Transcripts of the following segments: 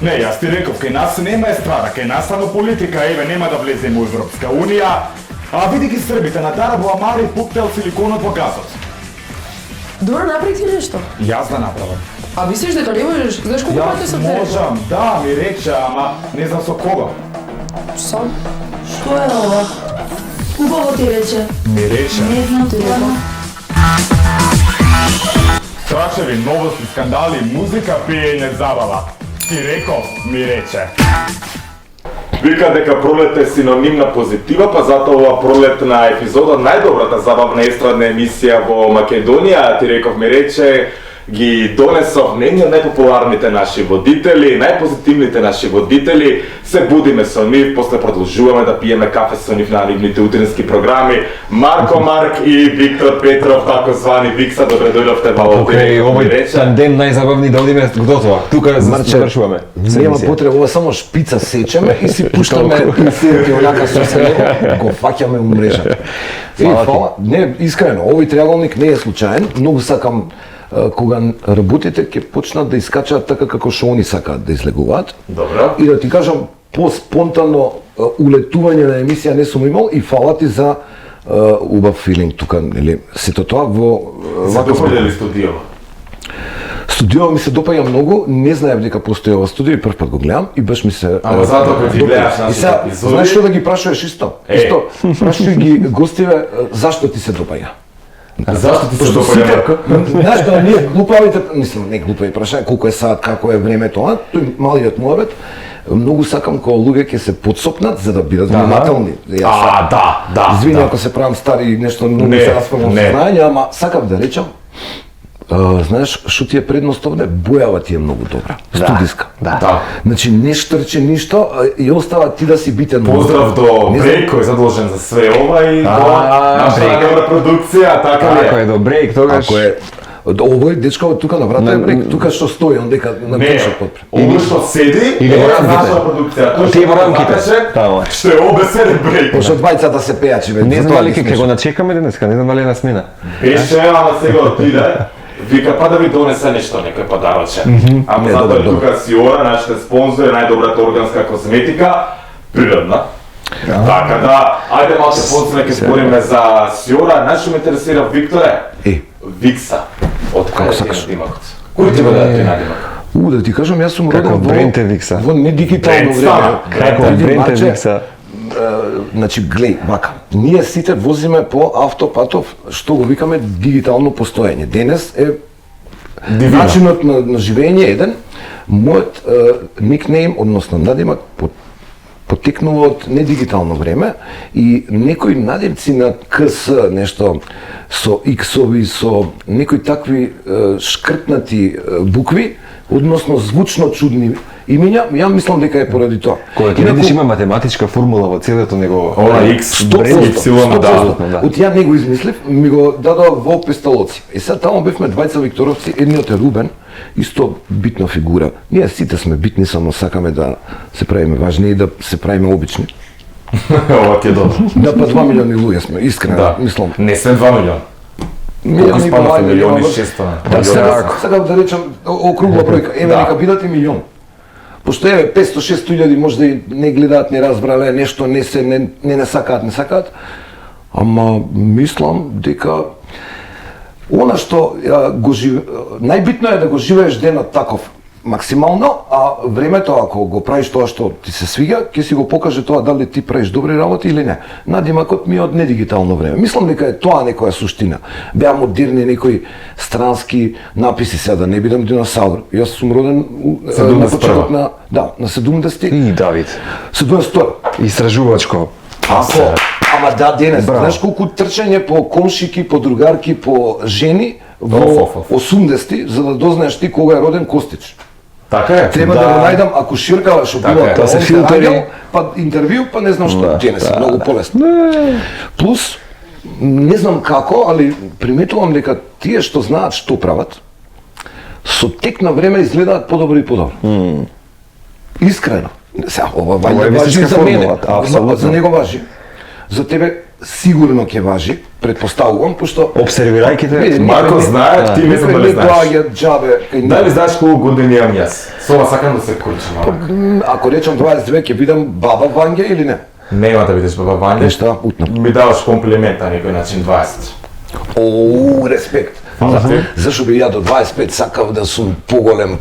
Не, јас ти реков, кај нас нема естрада, кај нас само политика, еве, нема да влеземе у Европска Унија. А види ги србите, на Дара Буамари пуктел силиконот во газот. Добро, направи ти нешто. Јас да направам. А мислиш дека не можеш? Знаеш колку пати Јас сум те рекол? можам, да, ми рече, ама не знам со кого. Сам? Што е ова? Убаво ти рече. Ми рече. Не знам стварно. Страшеви новости, скандали, музика, пиење, забава. Ти реков, ми рече. Вика дека пролет е синоним на позитива, па затоа ова пролетна епизода, најдобрата забавна естрадна емисија во Македонија, ти реков, ми рече, ги донесов нени од најпопуларните наши водители, најпозитивните наши водители, се будиме со нив, после продолжуваме да пиеме кафе со нив на нивните утрински програми. Марко Марк и Виктор Петров, тако звани Викса, добре дојдовте во Океј, овој тандем најзабавни да одиме готово. Тука завршуваме. Нема потреба, ова само шпица сечеме и си пуштаме инсерти онака со се го фаќаме у мрежата. Фала, не, искрено, овој триаголник не е случаен, многу сакам кога работите ќе почнат да искачаат така како што они сакаат да излегуваат. Добро. И да ти кажам, по-спонтанно улетување на емисија не сум имал и фала ти за убав филинг тука, нели, сето тоа во Се допаѓа ли студио? Студио ми се допаѓа многу, не знаев дека постои ова студио и прв пат го гледам и баш ми се Ама затоа кога ги гледаш и нашите сега, епизоди... знаеш што да ги прашуваш исто? Исто, прашувај ги гостиве зашто ти се допаѓа. Зашто ти се Пошто допаѓа? знаеш да ние глупавите, мислам, не глупави прашања, колку е саат, како е времето, а тој малиот муабет, многу сакам кога луѓе ќе се подсопнат за да бидат внимателни. Да. Извини ако се правам стари и нешто многу Не, се распавам не. со знаење, ама сакам да речам, знаеш, што ти е предност овде? Бојава ти е многу добра, студиска. Да. Значи не штрче ништо и остава ти да си битен. Поздрав до Не знам- Брейк, кој е задолжен за све ова и до наша Брейк. добра продукција, така ли Ако е? е до брейк, тогаш... Ако е овој дечко тука на врата е брек, тука што стои он дека на Не, пешот подпре. ово што седи или е во рамките. наша продукција. Тој Ти што во рамките. закаже, Тамо е. што е обеседен Брейк. Пошто двајцата се пејачи бе. Не знам затоа дали ги ќе смешам. го начекаме денеска, не знам дали е на смена. Беше, ама сега отиде. Вика, па да ви донесе нешто, некој подароче. Ама Не, затоа добро, е тука Сиора, нашите спонзори, најдобрата органска козметика, природна. Така да, ајде малку после ќе збориме за Сиора. Знаеш што ме интересира, Викторе? Викса. Од каде ти сакаш? надимакот? Кој ти бъде ти надимак? Да ти кажам, јас сум Како роден бренд е Викса? во недигитално Бренд време. стана. Како Преди бренд е Марче, Викса? Значи, глеј, вака, ние сите возиме по автопатов, што го викаме дигитално постоење. Денес е начинот на живење е еден. Мојот никнейм, односно надимак, потекнува од недигитално време и некои надимци на КС, нешто со иксови, со некои такви шкртнати букви, односно звучно чудни имиња, ја мислам дека е поради тоа. Кога ќе видиш има математичка формула во целото него... Ова X, бренд Y, да. Од ја не го измислив, ми го дадоа во Песталоци. И сега таму бевме двајца викторовци, едниот е Рубен, исто битна фигура. Ние сите сме битни, само сакаме да се правиме важни и да се правиме обични. Ова ќе добро. Да, па 2 милиони луѓе сме, искрено, Да, мислам. не сме 2 милиона. Колку спанафе, милиони 600? Сакам да речам округла бројка, еве нека бидат и милион. Пошто еве 500-600 илјади можда и не гледаат, не разбрале, нешто не сакаат, ама мислам дека она што најбитно е да го живееш денот таков максимално, а времето ако го правиш тоа што ти се свиѓа, ќе си го покаже тоа дали ти правиш добри работи или не. Надимакот ми е од недигитално време. Мислам дека е тоа некоја суштина. Беа модерни некои странски написи, сега да не бидам диносаур. Јас сум роден на почеток на 70-ти. И Давид. 72. Истражувачко. Ама да, денес, знаеш колку трчање по комшики, по другарки, по жени во 80-ти, за да дознаеш ти кога е роден Костич. Така е. Треба да го најдам акуширкава што била тоа се филтери, па интервју, па не знам што, денес е многу полесно. Плюс не знам како, али приметувам дека тие што знаат што прават, со тек на време изгледаат подобро и подобро. Искрено. Сега, ова важи за мене, за него важи. За тебе сигурно ќе важи, предпоставувам, пошто Обсервирајќи те. Види, Марко знае, ти не знам дали знаеш. доаѓаат џабе кај Дали нас. знаеш колку години имам јас? Сова сакам да се курчам, малак. Ако речам 22 ќе видам баба Вања или не? Нема да видиш баба Вања. Нешта, утно. Ми даваш комплимент на некој начин 20. Оу, респект. Зашо би ја до 25 сакав да сум поголем.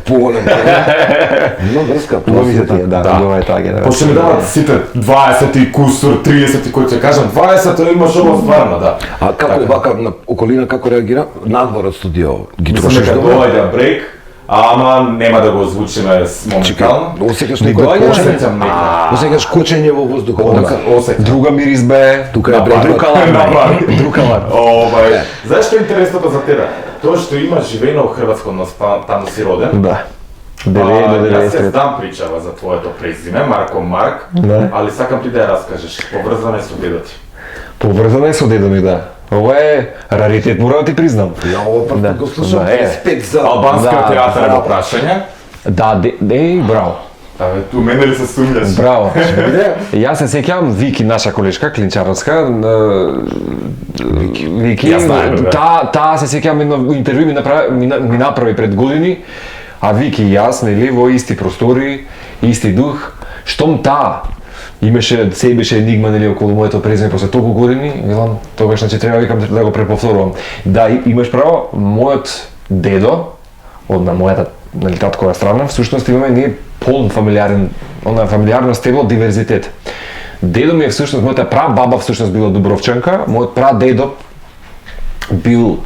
Но врска, Ловите тие, да, ова е таа генерација. Пошто ми дават сите 20 и кусур, 30 и кој ќе кажам 20 имаш ово стварно, да. А како вака на околина како реагира? Надвор од студио ги Мислам трошиш дека дома? доаѓа брейк, ама нема да го озвучиме моментално. Осекаш Ни некој доаѓа? кочење? Осеќам некој. Осекаш кочење во воздухот, така? Осеќам. Друга миризба е. Тука е На брейк. бар. Друкалар. Знаеш што е интересното за тебе? Тоа што има живеено во Хрватско, но таму си роден. Да. Јас се 90. знам причава за твоето презиме, Марко Марк, Да. али сакам ти да ја раскажеш, поврзана е со дедо ти. Поврзана е со дедо ми, да. Ова е раритет, мора да ти признам. Ја ова прв Да. пат го слушам, Да, е. респект за... Албанска Да, театар да. во прашање. Да, браво. Ту мене ли се сумњаш? Браво. Јас се сеќавам Вики, наша колешка, клинчарска, Вики, Ја знаем, бе. таа се сеќавам едно интервју ми направи пред години, а Вики и јас, нели, во исти простори, исти дух, штом таа имаше, се беше енигма, нели, околу моето презиме после толку години, велам, тогаш, значи, треба викам да го преповторувам. Да, имаш право, мојот дедо, од на мојата, нели, таткова страна, всушност имаме ние полн фамилиарен, она фамилиарно стебло диверзитет. Дедо ми е всушност, мојата прабаба всушност била Дубровчанка, мојот прадедо бил,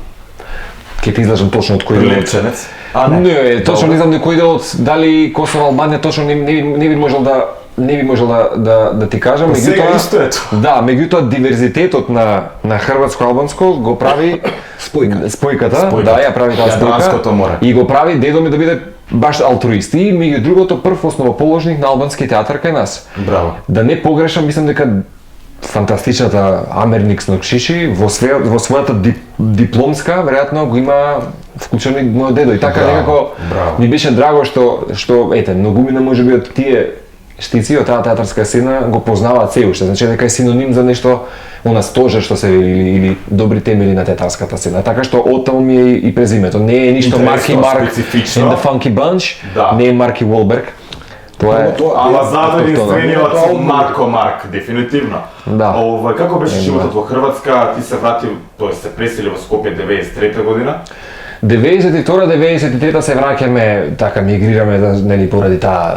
ќе ти излажам точно од кој дел. Прилеченец. Не, точно не знам на кој дел од дали Косово, Албанија, точно не би можел да ти кажам, Сега исто е тоа. да, меѓутоа диверзитетот на хрватско-албанско го прави спојката, да, ја прави таа Јадранското море. спојка и го прави дедо ми да биде баш алтруист и меѓу другото прв основоположник на албански театар кај нас. Браво. Да не погрешам, мислам дека фантастичната Амерникс Нокшиши во својата дипломска веројатно го има вклучен и мојот дедо и така Браво, некако браво. ми беше драго што ете многумина можеби од тие штици од таа театарска сцена го познаваат се уште, значи дека е синоним за нешто она стожер што се вели или добри темели на театарската сцена. Така што оттаму ми е и презимето. Не е ништо Марки Интересно, Марк специфично. and the Funky Bunch, Да. не е Марки Уолберг. Тоа е Ама заден автохтоно. единствениот со Марко Марк, дефинитивно. Да. Како беше животот во Хрватска? Ти се врати, тоест се пресели во Скопје 93 година. 92-93 се враќаме, така мигрираме нели поради таа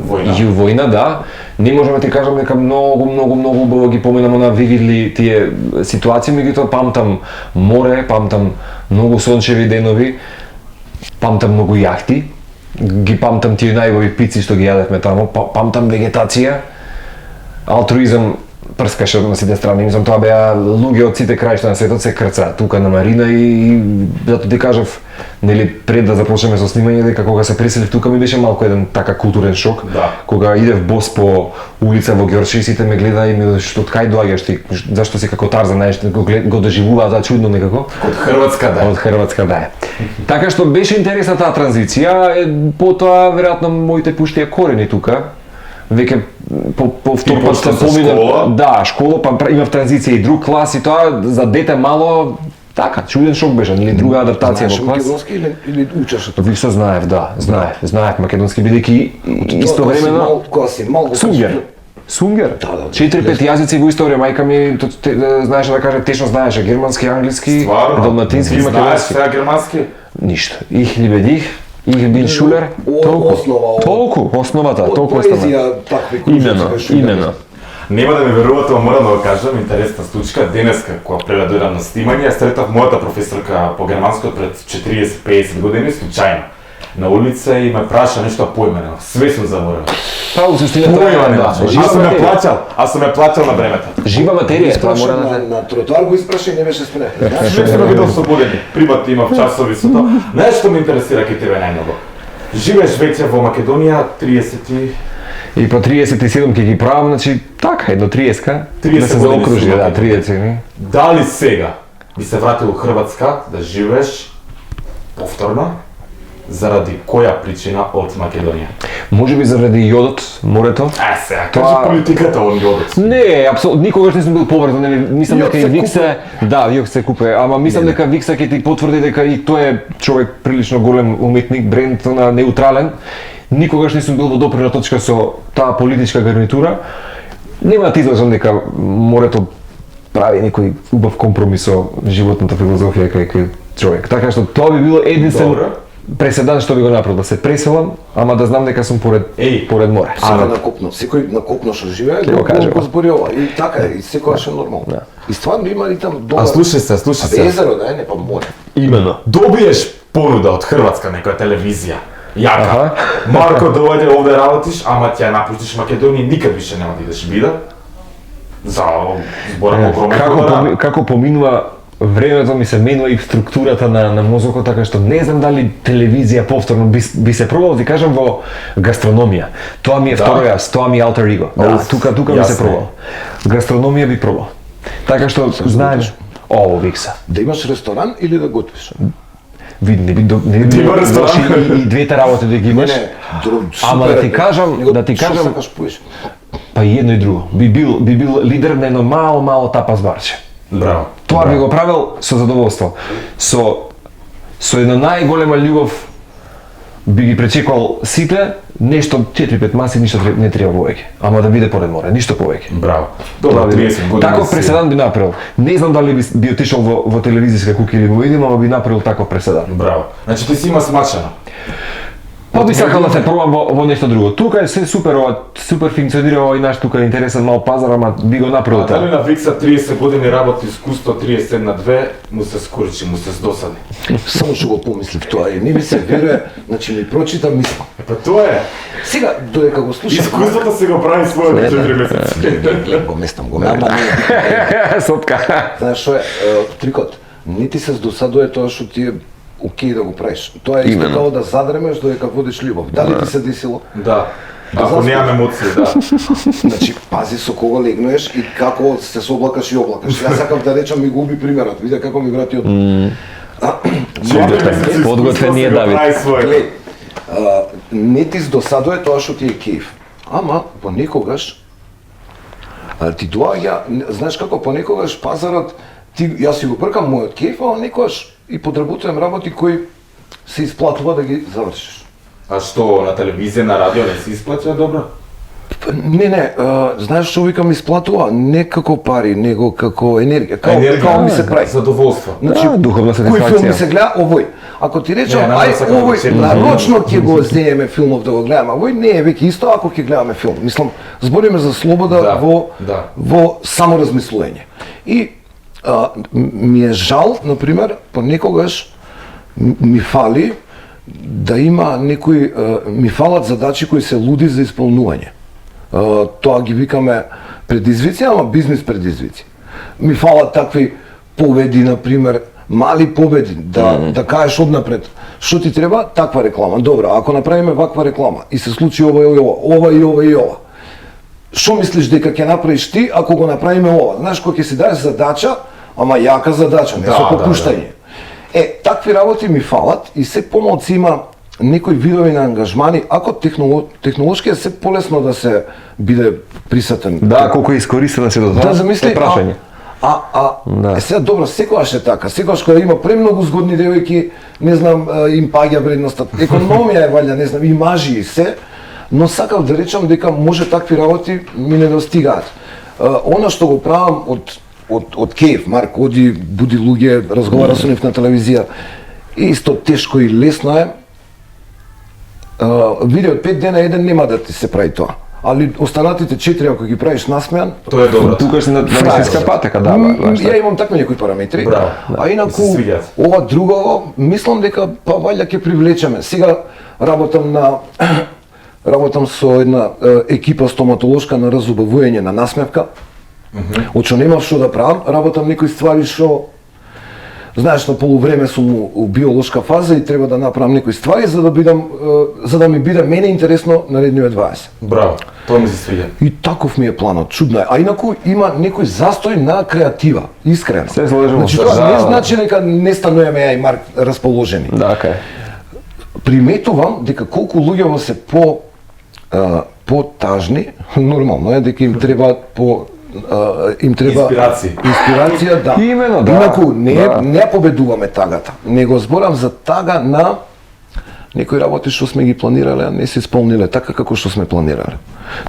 војна, да. Не можеме да ти кажам дека многу убаво ги поминам на вивидли тие ситуации, меѓутоа памтам море, памтам многу сончеви денови, памтам многу јахти, ги памтам тие најубави пици што ги јадевме таму, памтам вегетација, алтруизам прскаше на сите страни, мислам тоа беа луѓе од сите краишта на светот се крца тука на Марина и зато ти кажав нели пред да започнеме со снимање дека кога се преселив тука ми беше малку еден така културен шок. Да. Кога идев бос по улица во Ѓорче и сите ме гледа и ме што од кај доаѓаш ти, зашто си како Тарзан, знаеш, го доживуваат за чудно некако. Од Хрватска да. Од Хрватска да е. Така што беше интересна таа транзиција, потоа веројатно моите пуштија корени тука. Веќе по втор пат пошто се со поминав, школа? да, школа, па имав транзиција и друг клас и тоа за дете мало така, чуден шок беше, нели друга адаптација Знаеш во клас. македонски или учеш од Вик се знаев, да, знаев македонски бидејќи истовремено кога си мал, Сунгер. Сунгер? Да, да, 4-5 јазици во историја, мајка ми знаеше да каже, течно знаеше германски, англиски, Стварно? далматински и Знаеш македонски. сега германски? Ништо. Ich liebe dich, ich bin Schuler. Толку, основата, толку остана. поезија такви кружоци, Имено. Нема да ме верувате, но морам да го кажам, интересна случка. Денеска, кога дојдам на снимање, сретав мојата професорка по германски пред 40-50 години, случајно. На улица и ме праша нешто поимено. Све сум заборавил. Право суштината Поима е, не да, значи. жива материја. Аз сум ја плаќал на времето. Жива материја, тоа мора да на тротоар го испраши и не беше спре. Знаеш, Веќе сме видел слободени. Примат имав часови со тоа. Знаеш што ме интересира кај тебе најмногу? Живееш веќе во Македонија 30 И по 37 ќе ги правам, значи така, едно 30-ка, 30 да се години заокружи, си да, во 30. Дали сега би се вратил во Хрватска да живееш повторно? заради која причина од Македонија? Може би заради јодот, морето. Сега, Тоа- кажи политиката он јодот. Не, апсолутно никогаш не сум бил поврзан, нели, мислам Јод дека и се Виксе, да, Јод се купе, ама мислам дека Виксе ќе ти потврди дека и тој е човек прилично голем уметник, бренд на неутрален. Никогаш не сум бил во допирна точка со таа политичка гарнитура. Нема да ти излажам дека морето прави некој убав компромис со животната филозофија кај човек. Така што тоа би било единствен Добро. преседан што би го направил, да се преселам, ама да знам дека сум поред море. Сега на копно, секој на копно што живее, Ќе го кажем. го збори ова. И така е, и секогаш е нормално. И стварно има ли там добар... А слушај се, Абе, езеро, да е, не па море. Именно. Добиеш понуда од Хрватска некоја телевизија. Јака. Аха. Марко доаѓа овде работиш, ама ќе ја напуштиш Македонија, никад више нема да идеш бида. За зборам огромен Како поминува времето, ми се менува и структурата на мозокот, така што не знам дали телевизија повторно би се пробал, ви кажам, во гастрономија. Тоа ми е второ јас, тоа ми е alter ego. Да, тука би се јасно. пробал. Гастрономија би пробал. Така што знаеме. Ово Викса. Да имаш ресторан или да готвиш? Види, не би Има ресторан. и двете работи да ги имаш. Ама да ти кажам, Што сакаш поеш? па и едно и друго. Би бил лидер на едно мало тапас барче. Браво. Тоа би го правил со задоволство. Со една најголема љубов би ги пречекувал сите, нешто 4-5 маси, ништо не треба повеќе. Ама да биде поред море, ништо повеќе. Браво. Добро, 30 години. Таков си. преседан би направил. Не знам дали би отишол во телевизиска куќа или во идем, ама би направил таков преседан. Браво. Значи ти си има смачено. Па би сакал да се пробам во нешто друго. Тука е се супер, супер функционира овој наш тука интересен мал пазар, ама би го направил Дали тоа. на Викса 30 години работи искуство, 30 на 2, му се скоричи, му се здосади. Само што го помислив тоа и не ми се верува, значи ми прочита мисла. Па тоа е. Сега додека го слушам, Искуството се го прави своето 4 месеци. го местам го, ама не. Сопка. Знаеш што е, трикот, не ти се здосадува тоа што ти е окей да го правиш. Тоа е исто како да задремеш додека водиш љубов. Дали ти се десило? Да. Ако заспиш. немам емоции, да. Значи, пази со кого легнеш и како се соблакаш и облакаш. Јас сакам да речам ми губи примерот. Види како ми врати од... Подготвен ни е Давид. Глеј, не ти здосадува тоа што ти е кејф. Ама понекогаш ти доаѓа, знаеш како понекогаш пазарот јас си го бркам мојот кејф, а некогаш и подработувам работи кои се исплатува да ги завршиш. А што, на телевизија, на радио не се исплаќа добро? Не, знаеш што викам исплатува? Не како пари, него како енергија. Како ми се прави. Задоволство. Значи, духовна кој филм ми сатисфакција. се гледа, овој. Ако ти речам, Не, ај, сакам да овој, речем, нарочно ќе го земеме филмов да го гледаме, овој не е веќе исто ако ќе гледаме филм. Мислам, збориме за слобода Да, во да. во саморазмислување. И ми е жал, например, понекогаш ми фали да има некои, ми фалат задачи кои се луди за исполнување. Тоа ги викаме предизвици, ама бизнис предизвици. Ми фалат такви победи, например, мали победи, да кажеш однапред што ти треба, таква реклама. Добро, ако направиме ваква реклама и се случи ова и ова, што мислиш дека ќе направиш ти ако го направиме ова? Знаеш, кога ќе си дадеш задача, ама јака задача, не Да, со да, попуштање. Такви работи ми фалат и се помалци има некои видови на ангажмани, ако технолошки е се полесно да се биде присатен. Да, колку е искористено се до тоа. Да, замисли, е прашање. Да. Сега добро, секогаш е така. Секогаш кога има премногу згодни девојки, не знам, им паѓа вредноста. Економија е валја, не знам, и мажи и се, но сакав да речам дека може такви работи ми не достигаат. Она што го правам од кејф, Марко оди, буди луѓе, разговара со нив на телевизија, исто тешко и лесно е. Видео од 5 дена еден нема да ти се прави тоа. Али останатите 4 ако ги правиш насмејан, Тоа е добро. Тука си на вистинска патека, да, ја имам такви некои параметри. Браво. А инаку Ми се свиѓаат. ова друго, мислам дека па валја ќе привлечеме. Сега работам со една екипа стоматолошка на разубавување на насмевка. Од што немав што да правам, работам некои ствари што знаеш, на полувреме сум у биолошка фаза и треба да направам некои ствари за да ми биде мене интересно наредниот 20. Браво. Тоа ми се свиѓа. И таков ми е планот, чудно е. А инаку има некој застој на креатива, искрено. Се сложимо. Значи тоа не значи дека не стануваме ја и Марк расположени. Да, кај. приметувам дека колку луѓе се по-тажни, нормално е дека им треба инспирација, да. Имено, да. Инаку Да. не победуваме тагата, него зборам за тага на некои работи што сме ги планирале, а не се исполниле така како што сме планирале.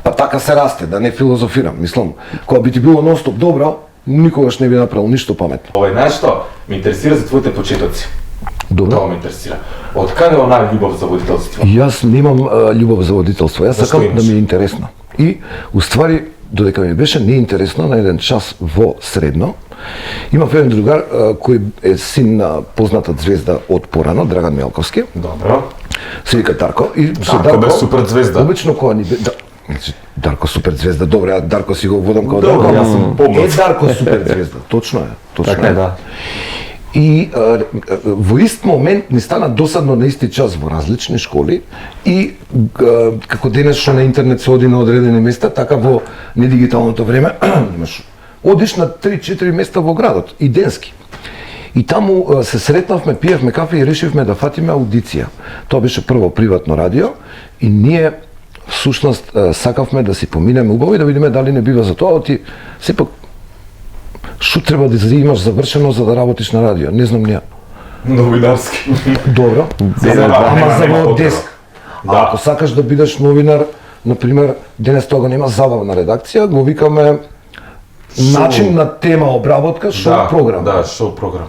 Па така се расте, да не филозофирам. Мислам, кога би ти било нон-стоп добро, никогаш не би направил ништо паметно. Знаеш што? Ме интересира за твоите почетоци. Добро. Тоа ме интересира. Од каде онаа љубов за водителство? Јас немам љубов за водителство. Јас Зашто сакам имаш? да ми е интересно. И уствари додека ми беше неинтересно на еден час во средно, имав еден другар кој е син на познатата звезда од порано, Драган Мелковски. Добро. Се вика Дарко и со Дарко бе супер звезда. Обично кога ни да, значи, Дарко супер звезда, добре, а Дарко си го водам како Добро, Дарко. јас сум помнат. Дарко супер звезда, точно е, точно Така е. е, да. И во ист момент ни стана досадно на исти час во различни школи и како денес што на интернет се оди на одредени места, така во недигиталното време имаш одиш на 3-4 места во градот и денски. И таму се сретнавме, пиевме кафе и решивме да фатиме аудиција. Тоа беше прво приватно радио и ние всушност сакавме да си поминеме убаво и да видиме дали не бива за тоа, оти сепак што треба да имаш завршено за да работиш на радио, не знам ја. Новинарски. Добро. Ама за во деск. А ако сакаш да бидеш новинар, например, денес тоа го нема забавна редакција, го викаме начин на тема обработка, шоу програм. Да, шоу програм.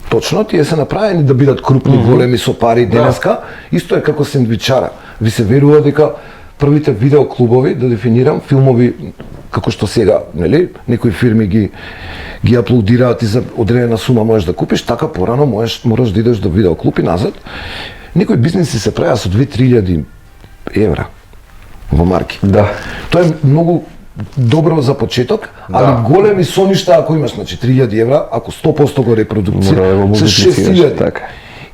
Точно, тие се направени да бидат крупни, големи, со пари денеска. Исто е како сендвичара. Ви се верува дека првите видеоклубови, да дефинирам, филмови, како што сега, нели, некои фирми ги аплодираат и за одредена сума можеш да купиш, така порано мораш да идеш до видеоклуб и назад. Некои бизнеси се правеа со 2-3 евра во марки. Да. Тоа е многу добро за почеток, али големи соништа ако имаш, значи 3000 евра, ако 100% го репродуцира, Мора да го се мултиплицираш, 6000. така.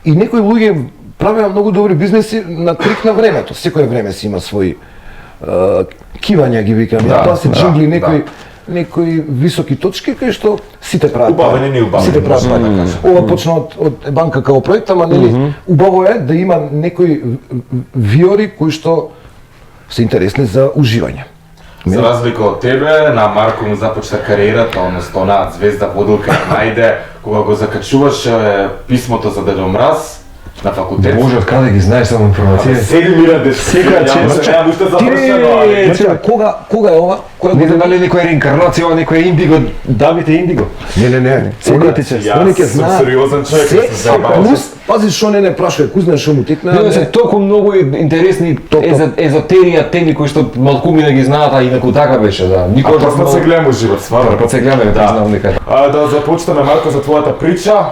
И некои луѓе правеа многу добри бизнеси на трик на времето. Секое време си има свои кивања ги викам. Тоа се джингли некои високи точки кај што сите прават. Убавени, не убавени, Сите прават. може да кажем. Ова почна од банка као проект, ама нели убаво е да има некои виори кои што се интересни за уживање. За разлика од тебе, на Марко му започна кариерата, односно онаа звезда водилка најде кога го закачуваше писмото за Дедо Мраз на факултет. Боже, од каде ги знаеш само информација? Седи мира дешка. Сега, че- Немам уште завршено, али. Значи, кога е ова? Која Не знам година? дали е некоја реинкарнација, ова некоја индиго, дамите индиго. Не. Секој ти се. Јас Они ќе сум знаат. сериозен човек, Се, се забавам. плюс, пази што не прашува, кој знае што му текне. Не, се толку многу интересни езотерија теми кои што малкумина ги знаат, а инаку така беше, да. А Никогаш тоа се гледаме живот, стварно. Прв пат се гледаме, да, знам дека. Да започнеме Марко за твојата прича.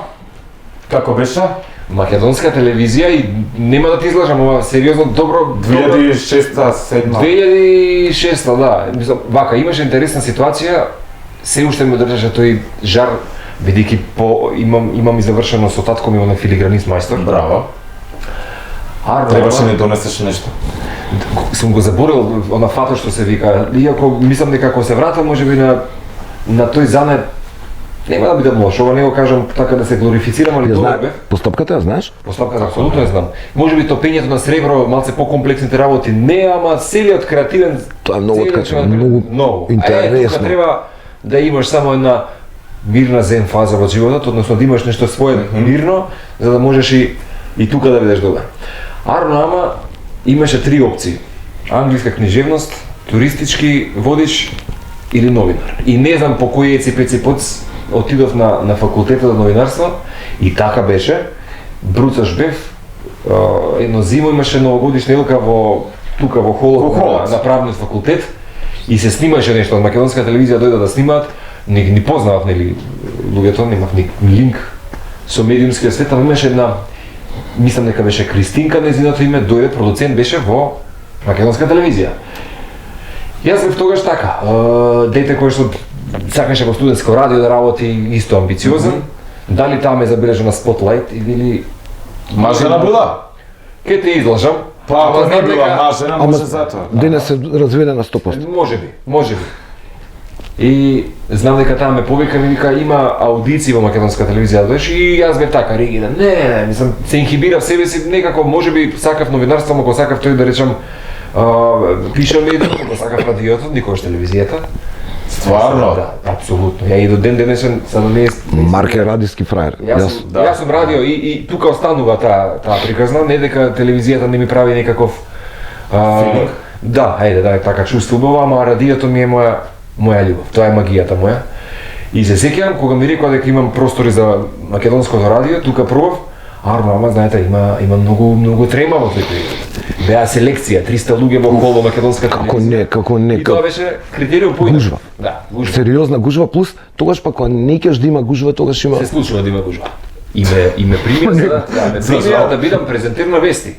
Како беше? Македонска телевизија и нема да ти излажам, ова сериозно добро 2006-2007. 2006, да. Мислам, вака, имаше интересна ситуација, се уште ме држаше тој жар, бидејќи имам и завршено со татко ми на филигранист мајстор. Браво. Требаше не донесеш нешто. Сум го заборил, она фато што се вика, иако мислам дека ако се вратам можеби на тој занет, нема да бидам лош, ова не го кажам така да се глорифицирам, али добро бев. Постапката ја знаеш? Постапката апсолутно ја знам. Можеби топењето на сребро, малце покомплексните работи, не, ама целиот креативен. Тоа е многу целиот откачено, креативен- многу тука интересно. треба да имаш само една мирна зен фаза во животот, односно да имаш нешто свое мирно, за да можеш и тука да бидеш добар. Арно ама имаше три опции. Англиска книжевност, туристички водич или новинар. И не знам по кој еципеципоц отидов на факултетот за новинарство и така беше. Бруцаш бев, едно зимо имаше новогодишна елка тука во холот на правниот факултет и се снимаше нешто од македонска телевизија дојде да снимаат. Не познавав нели луѓето, немав ни линк со медиумскиот свет, ама имаше една, мислам дека беше Кристинка нејзиното име, дојде продуцент беше во македонска телевизија. Јас бев тогаш така, дете кој што сакаше во студентско радио да работи, исто амбициозен, дали таа ме забележа на Spotlight или Мажена била? ке те излажам. Па, Ама ако не знам била дека- мажена, може затоа. Денес се разведе на 100%. Можеби. И знам дека таа ме повика, ми вика има аудиции во македонска телевизија, знаеш, и јас бев така ригиден. Не, мислам, се инхибирав себе си, некако можеби сакав новинарство, ако сакав тој да речам пишам медиум, ако сакав радиото, никогаш телевизијата. Стварно? Да, апсолутно. Ја и до ден денешен сам не Марке радиски фраер. Јас сум радио и тука останува таа приказна, не дека телевизијата не ми прави некаков Филинг? Да, ајде, да, така чувствувам, ама радиото ми е моја љубов, тоа е магијата моја. И се сеќавам кога ми рекоа дека имам простори за македонското радио, тука пробав, ама знаете, има многу трема во тој период. Беа селекција, 300 луѓе во коло македонска телевизија. Како не, И тоа беше критериум поина. Гужва. Да, гужва. Сериозна гужва, плюс тогаш пак кога не кеш да има гужва, тогаш има... Се случува да има гужва. И ме примија да бидам презентер на вести.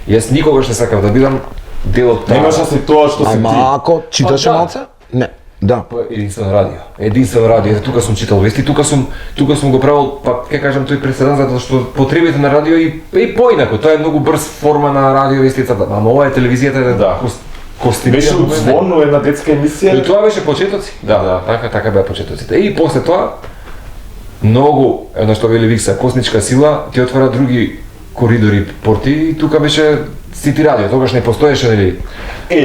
Јас никогаш не сакав да бидам дел од таа. Немаш да си тоа што си ти. Ама ако читаше да. малце? Не, да. Единствено радио. Тука сум читал вести, тука сум го правил, па ќе кажам тој преседан затоа што потребите на радио и поинако, тоа е многу брз форма на радио вестицата, ама ова е телевизијата Да. костимирана. Беше од звонно една детска емисија. И тоа беше почетоци. Да, така беа почетоците. И после тоа многу, едно што вели Викса, космичка сила ти отвора други коридори, порти и тука беше Сити радио, тогаш не постоеше, нели?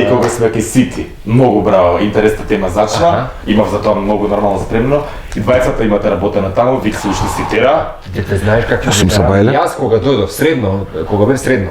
Кога сме кај Сити, многу браво, интересна тема зачна, имав за тоа многу нормално запремено и двајцата имате работено таму, Викса уште цитира. Дете, знаеш како Јас сум се бајле. Јас кога дојдов кога бев средно,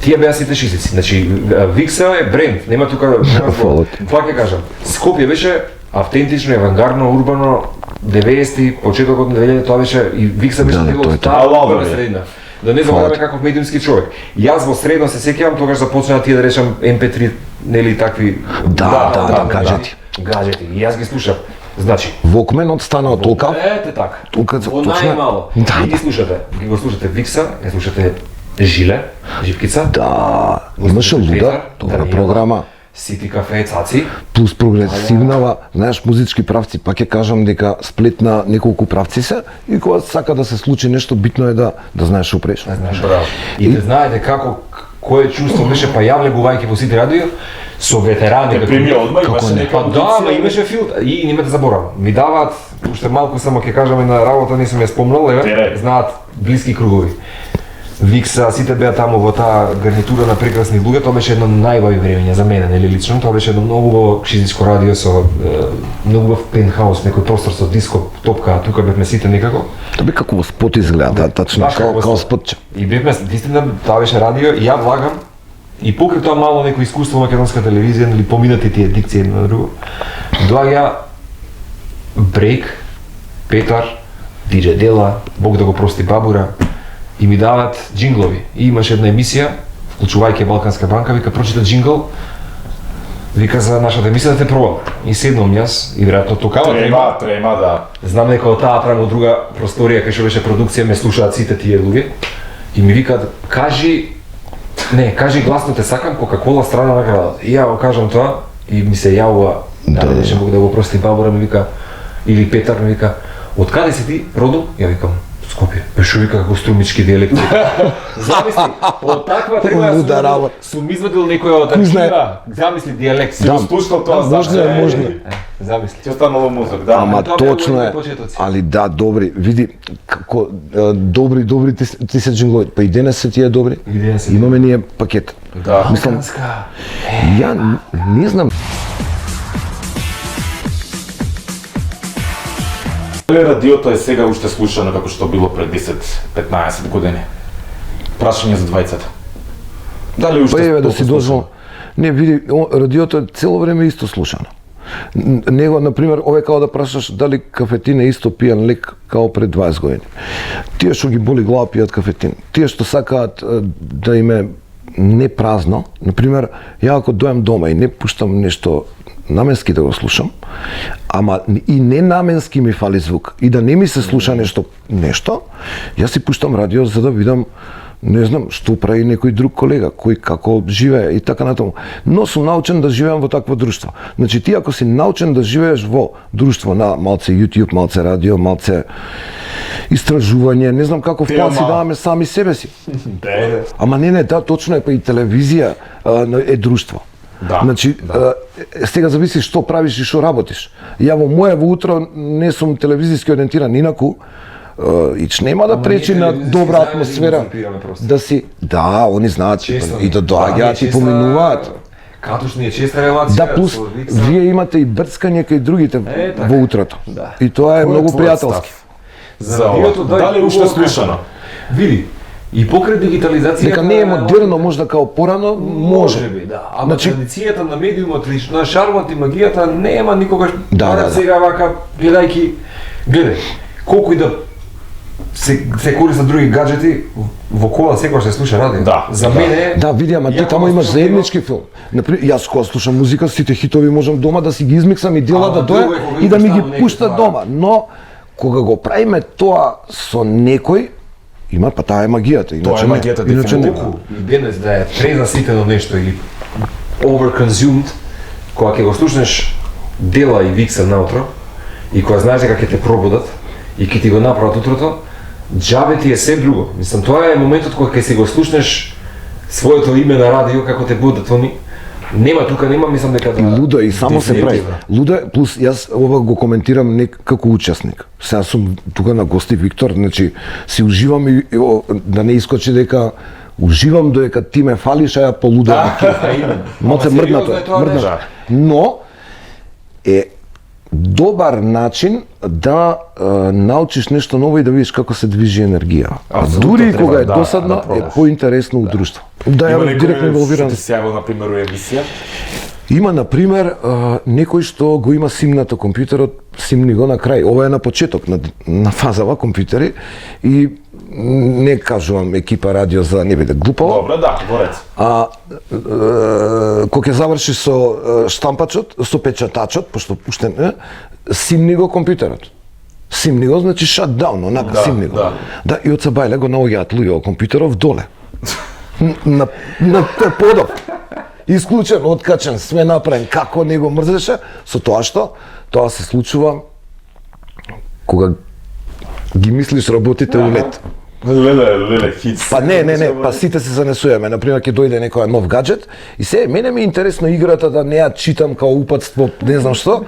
тие беа сите шисици. Значи, Викса е бренд, нема тука Фала ти. Тоа ќе кажам. Скопје беше автентично, авангардно, урбано, 90-ти, почетокот на 2000 тоа беше и Викса беше Да, дел тоа е од тоа. таа Ало, урбана бе. средина. Да не забораваме каков медиумски човек. Јас во средно се сеќавам тогаш започнаа тие да речам MP3, нели такви Да, гаджети. Гаджети. И јас ги слушав. Значи, Вокменот стана од толка. ете така. Тука Во точно. најмало. Да, И ги слушате. Ги го слушате Викса, ги слушате Жиле, Живкица. Да, имаше луда, Петар, добра Даниела, програма, Сити кафе, Цаци. плюс прогресивнава, знаеш, музички правци, пак ќе кажам дека сплет на неколку правци се и кога сака да се случи нешто, битно е да знаеш што преш. Знаеш, браво. И да знаете како кое чувство беше па јавлегувајќи во Сити радио со ветерани. Те примија одма, Како имаше не? нека Па да, ама имаше филтр. И нема да заборавам. Ми даваат, уште малку само ќе кажаме на работа, не сум ја спомнал, Тере. знаат блиски кругови. Викса, сите беа таму во таа гарнитура на прекрасни луѓе, тоа беше едно најубави времења за мене, нели лично, тоа беше едно многу убаво шизичко радио со многу убав пентхаус, некој простор со диско топка, а тука бевме сите некако. Тоа би како во спот изгледа, тачно, Баш како као во спотче. И бевме, вистина, тоа беше радио и ја влагам и покрај тоа мало некој искуство во македонска телевизија, нели поминати тие дикции едно на друго. Доаѓа Брейк, Петар, Диџе Дела, Бог да го прости Бабура, и ми дават джинглови. И имаше една емисија, вклучувајќи Балканска банка, вика прочита джингл, вика за нашата емисија да те пробам. И седнам јас, и веројатно токава Трема, да. Знам дека од таа право друга просторија кај што беше продукција ме слушаат сите тие луѓе и ми викаат кажи гласно те сакам Кока-кола страна на градот. И ја го кажам тоа и ми се јавува дали беше Бог да го прости Бабура ми вика или Петар ми вика од каде си ти родом? Ја викам Скопје. Беше вика како струмички дијалекти. Замисли, од таква треба Луда работа. сум извадил некоја од Кој знае? архива. Замисли дијалект. Си го слушнал тоа, Можно е, можно. Замисли. Ти останало мозок, да. Ама тоа беа точно е, моите почетоци. али да, добри, види, како добри ти се джинглови, па и денес се тие добри, И денес се имаме ние пакет. Да. Мислам, Балканска. ја не знам, Дали радиото е сега уште слушано како што било пред 10-15 години? Прашање за двајцата. Дали уште па еве да толку си слушано? дозвол. Не, види, радиото е цело време исто слушано. Него, например, овој као да прашаш дали кафетин е исто пијан лек као пред 20 години. Тие што ги боли глава пијат кафетин. Тие што сакаат да им е не празно, например, ја ако дојам дома и не пуштам нешто наменски да го слушам, ама и ненаменски ми фали звук и да не ми се слуша нешто, јас си пуштам радио за да видам не знам што прави некој друг колега, кој како живее и така натаму. Но сум научен да живеам во такво друштво. Значи ти ако си научен да живееш во друштво на малце YouTube, малце радио, малце истражување, не знам каков план си даваме сами себе си. Ама не, да, точно е, па и телевизија е друштво. Да, Значи, сега зависи што правиш и што работиш. Ја во во утро не сум телевизиски ориентиран, инаку ич нема да пречи на добра атмосфера да си, да, они знаат и да доаѓаат и поминуваат. Катуш ни е честа релација. Да, плюс вие имате и брцкање кај другите во утрото. Да. И тоа е Кој многу твојот пријателски. став? За радиото Дали уште слушано? Види, и покрај дигитализацијата... Дека не е модерно, можда као порано, може. би, да. Ама Значи- традицијата на медиумот, на шармот и магијата нема никогаш... Да. Сега вака, гледајки... Гледај, колку и да се користат други гаджети, во кола секогаш се слуша радио. Да, За да. мене... Да, види, ама ти тамо имаш заеднички филм. Например, јас кога слушам музика, сите хитови можам дома да си ги измиксам и дела да друго е доја кога и да ми имаш ги таму некој пушта това. дома. Но, кога го правиме тоа со некој, има, па таа е магијата. Иначе не. магијата, Иначе не. дефинитивно. Колку и денес да е презаситено нешто или overconsumed, кога ќе го слушнеш дела и викса наутро, и кога знаеш дека ќе те пробудат, и ќе ти го направат утрото, џабе ти е се друго. Мислам, тоа е моментот кога ќе си го слушнеш своето име на радио, како те будат они. Нема тука, нема, мислам дека да... Лудо е и само се прави. Дефинитивно. Лудо е, плюс јас ова го коментирам како учесник. Сега сум тука на гости Виктор, значи си уживам и да не искочи дека уживам додека ти ме фалиш, а ја полудам. Моце мрднато е, мрднато. Но е добар начин да научиш нешто ново и да видиш како се движи енергија. Апсолутно Дури и треба, кога е да, досадно, да е пробаш. поинтересно у друштво. Да Има ја директно инволвиран. што ти се јавил, например, у емисија? Има, например, некој што го има симнато компјутерот, симни го на крај. Ова е на почеток на фазава компјутери и не кажувам екипа радио за не биде глупаво. Добро, да, борец. Кога ќе заврши со штампачот, со печатачот, пошто уште не, симни го компјутерот. Симни го значи shutdown, онака Да, симни го. да. Да, и од Сабајле го наоѓаат луѓе од компјутеров доле. на подов. Исклучен, откачен, све направен, како не го мрзеше, со тоа што тоа се случува кога ги мислиш работите у лет. Леле, хит. Па не, па сите се занесуваме. Например, ќе дојде некој нов гаджет и се мене ми е интересно играта да не ја читам као упатство, не знам што,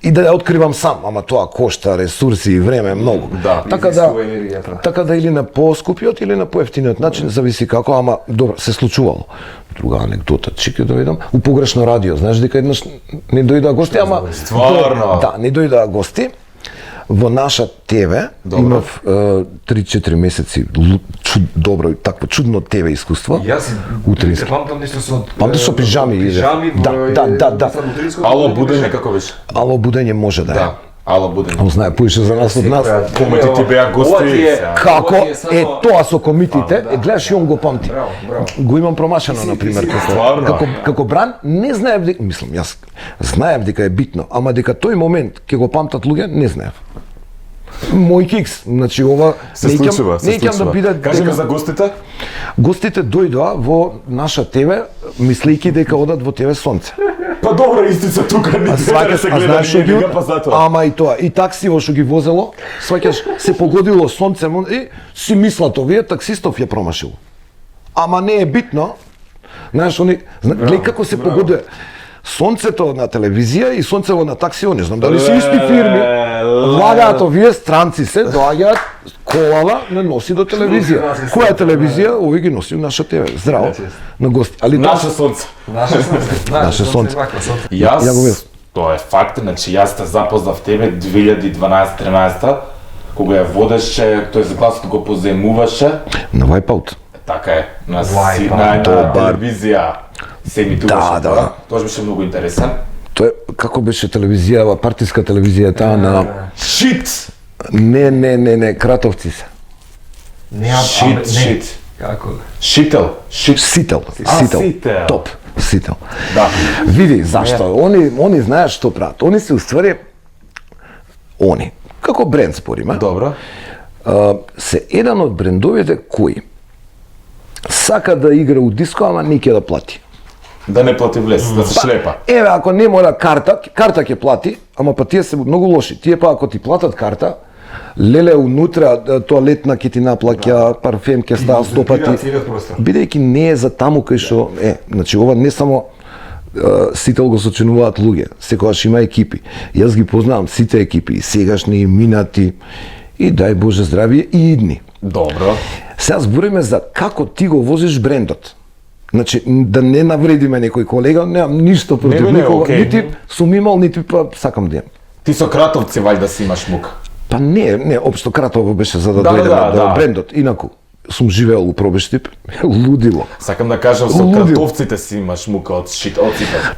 и да ја откривам сам, ама тоа кошта ресурси и време многу. Да, така изискува енергијата. така да или на поскупиот или на поевтиниот начин, зависи како, ама добро, се случувало. Друга анекдота, ќе дојдам, у погрешно радио, знаеш дека еднаш не дојдоа гости, ама Стварно? Да, не дојдоа гости. Во наша ТВ имав 3-4 месеци добро, такво чудно ТВ искуство. Јас Утрински. памтам нешто со... Памтиш со пижами иде. Пижами, Да. Ало, будење како беше? Ало будење може да е. Да, ало, будење. Он знае поише за нас од нас. Комитите беа гости. Како е тоа со комитите, гледаш и он го памти. Браво. Го имам промашено на пример Стварно? како бран, не знаев дека, мислам, јас знаев дека е битно, ама дека тој момент ќе го памтат луѓе, не знаев. Мој кикс, значи ова Се случува, се не ќе да случува. биде Кажи ми дека- за гостите. Гостите дојдоа во наша ТВ, мислејќи дека одат во ТВ Сонце. Па добро, истица тука, ни треба да се гледа, знаеш што ние ги ги па затоа. Ама и тоа, и таксиво што ги возело, сваќаш, се погодило сонце и си мислат овие таксистов ја промашил. Ама не е битно. Знаеш, они, гледај како се погодува. Сонцето на телевизија и сонцево на таксиво, не знам дали се исти фирми. Лагаат овие странци се, доаѓаат, колава не носи до телевизија. Која е телевизија? Овие ги носи у наша ТВ. Здраво на гости. Али Наше сонце. Наше сонце. Јас, Ја го видов. тоа е факт, значи јас те запознав тебе 2012-13, кога ја водеше, тој гласот го поземуваше, на Wipeout. така е, на Добар. телевизија се емитуваше. Да. Тоа беше многу интересен. Тоа е, како беше телевизија, партиска телевизија таа на... Шит! Не, Кратовци се. Шит. Како? Шител. Сител. Сител. Топ. Сител. Да. Види, зашто? Они знаат што прават. Они се уствари... Они. Како бренд спориме. Добро. Се еден од брендовите кои сака да игра у диско, ама не ќе да плати. Да не плати влез, да се шлепа. Еве, ако не мора карта ќе плати, ама па тие се многу лоши. Тие па ако ти платат карта, леле унутра тоалетна ќе ти наплаќа, парфем ќе става 100 пати. целиот простор. Бидејќи не е за таму кај што е. Значи ова не само сите го сочинуваат луѓе, секогаш има екипи. Јас ги познавам сите екипи, и сегашни, и минати, и дај Боже здравие, и идни. Добро. Сега збориме за како ти го возиш брендот. Значи, да не навредиме некој колега, немам ништо против не, никога, окей. нити сум имал, нити па сакам да имам. Ти со кратовци вајда си имаш мука. Па не, општо Кратово беше за да Да, дојдеме до да. брендот. Инаку, сум живеел у Пробештип, лудило. Сакам да кажам, со Лудил. кратовците си имаш мука од сите.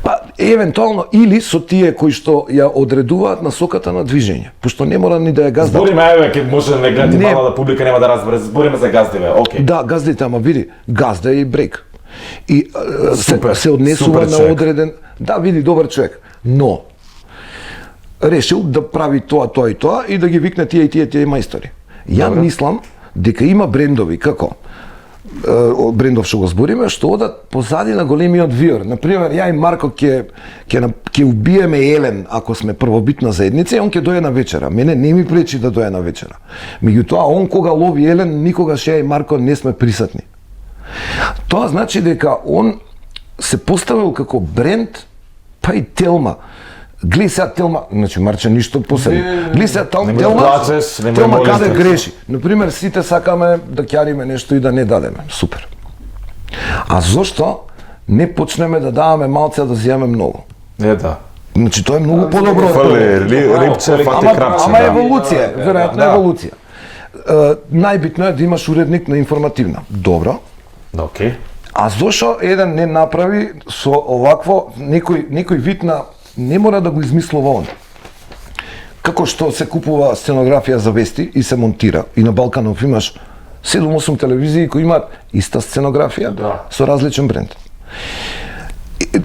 Па, евентуално, или со тие кои што ја одредуваат насоката на движење, пошто не мора ни да ја газда. Збориме, еве, ке може да не гледате Не. малата публика, нема да разбере. Збориме за газдиве, окей. Да, газдите, ама види, газда е и брейк. И Супер, се однесува супер на човек. одреден... Да, види, добар човек. Но, решил да прави тоа и тоа и да ги викне тие и тие мајстори. Ја мислам дека има брендови, како? Брендов што го збориме, што одат позади на големиот вир. Например, ја и Марко ќе убиеме Елен ако сме првобитна заедница и он ќе дојде на вечера. Мене не ми пречи да дојде на вечера. Меѓутоа, он кога лови Елен, никогаш ја и Марко не сме присутни. Тоа значи дека он се поставил како бренд, па и Телма. Глеј сега Телма, значи Марче ништо посебно. Глеј сега Не му Телма, плачеш, не му Телма молиш каде да- греши. Например, сите сакаме да ќариме нешто и да не дадеме. Супер. А зошто не почнеме да даваме малце, а да зијаме многу? Да. Значи тоа е многу подобро. од Фали тоа. рипче, фати крапче. Ама да. еволуција, веројатно Да. еволуција. Најбитно е да имаш уредник на информативна. Добро. Да, окей. А зошто еден не направи со овакво некој вид на не мора да го измислува он. Како што се купува сценографија за вести и се монтира и на Балканов имаш 7-8 телевизии кои имаат иста сценографија со различен бренд.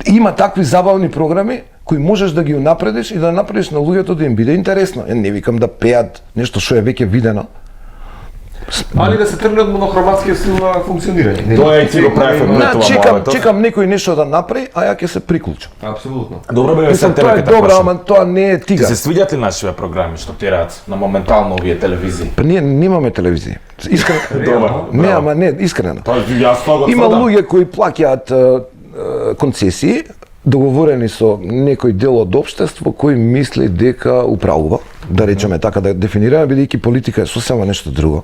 Има такви забавни програми кои можеш да ги унапредиш и да направиш на луѓето да им биде интересно. Не викам да пеат нешто што е веќе видено. Али да се тргне од монохроматскиот стил на функционирање. Тоа е ти го прави Чекам некој нешто да направи, а ја ќе се приклучам. Апсолутно. Добро бе, Мислам, тоа е добро, ама тоа не е Ти тига. се свиѓат ли нашиве програми што тираат на моментално овие телевизии? Па ние немаме телевизија. Искрено. Добро. Не, ама не, искрено. Тоа јас тоа го Има тврдам. луѓе кои плаќаат концесии, договорени со некој дел од општество кој мисли дека управува, да речеме така да дефинираме, бидејќи политика е сосема нешто друго.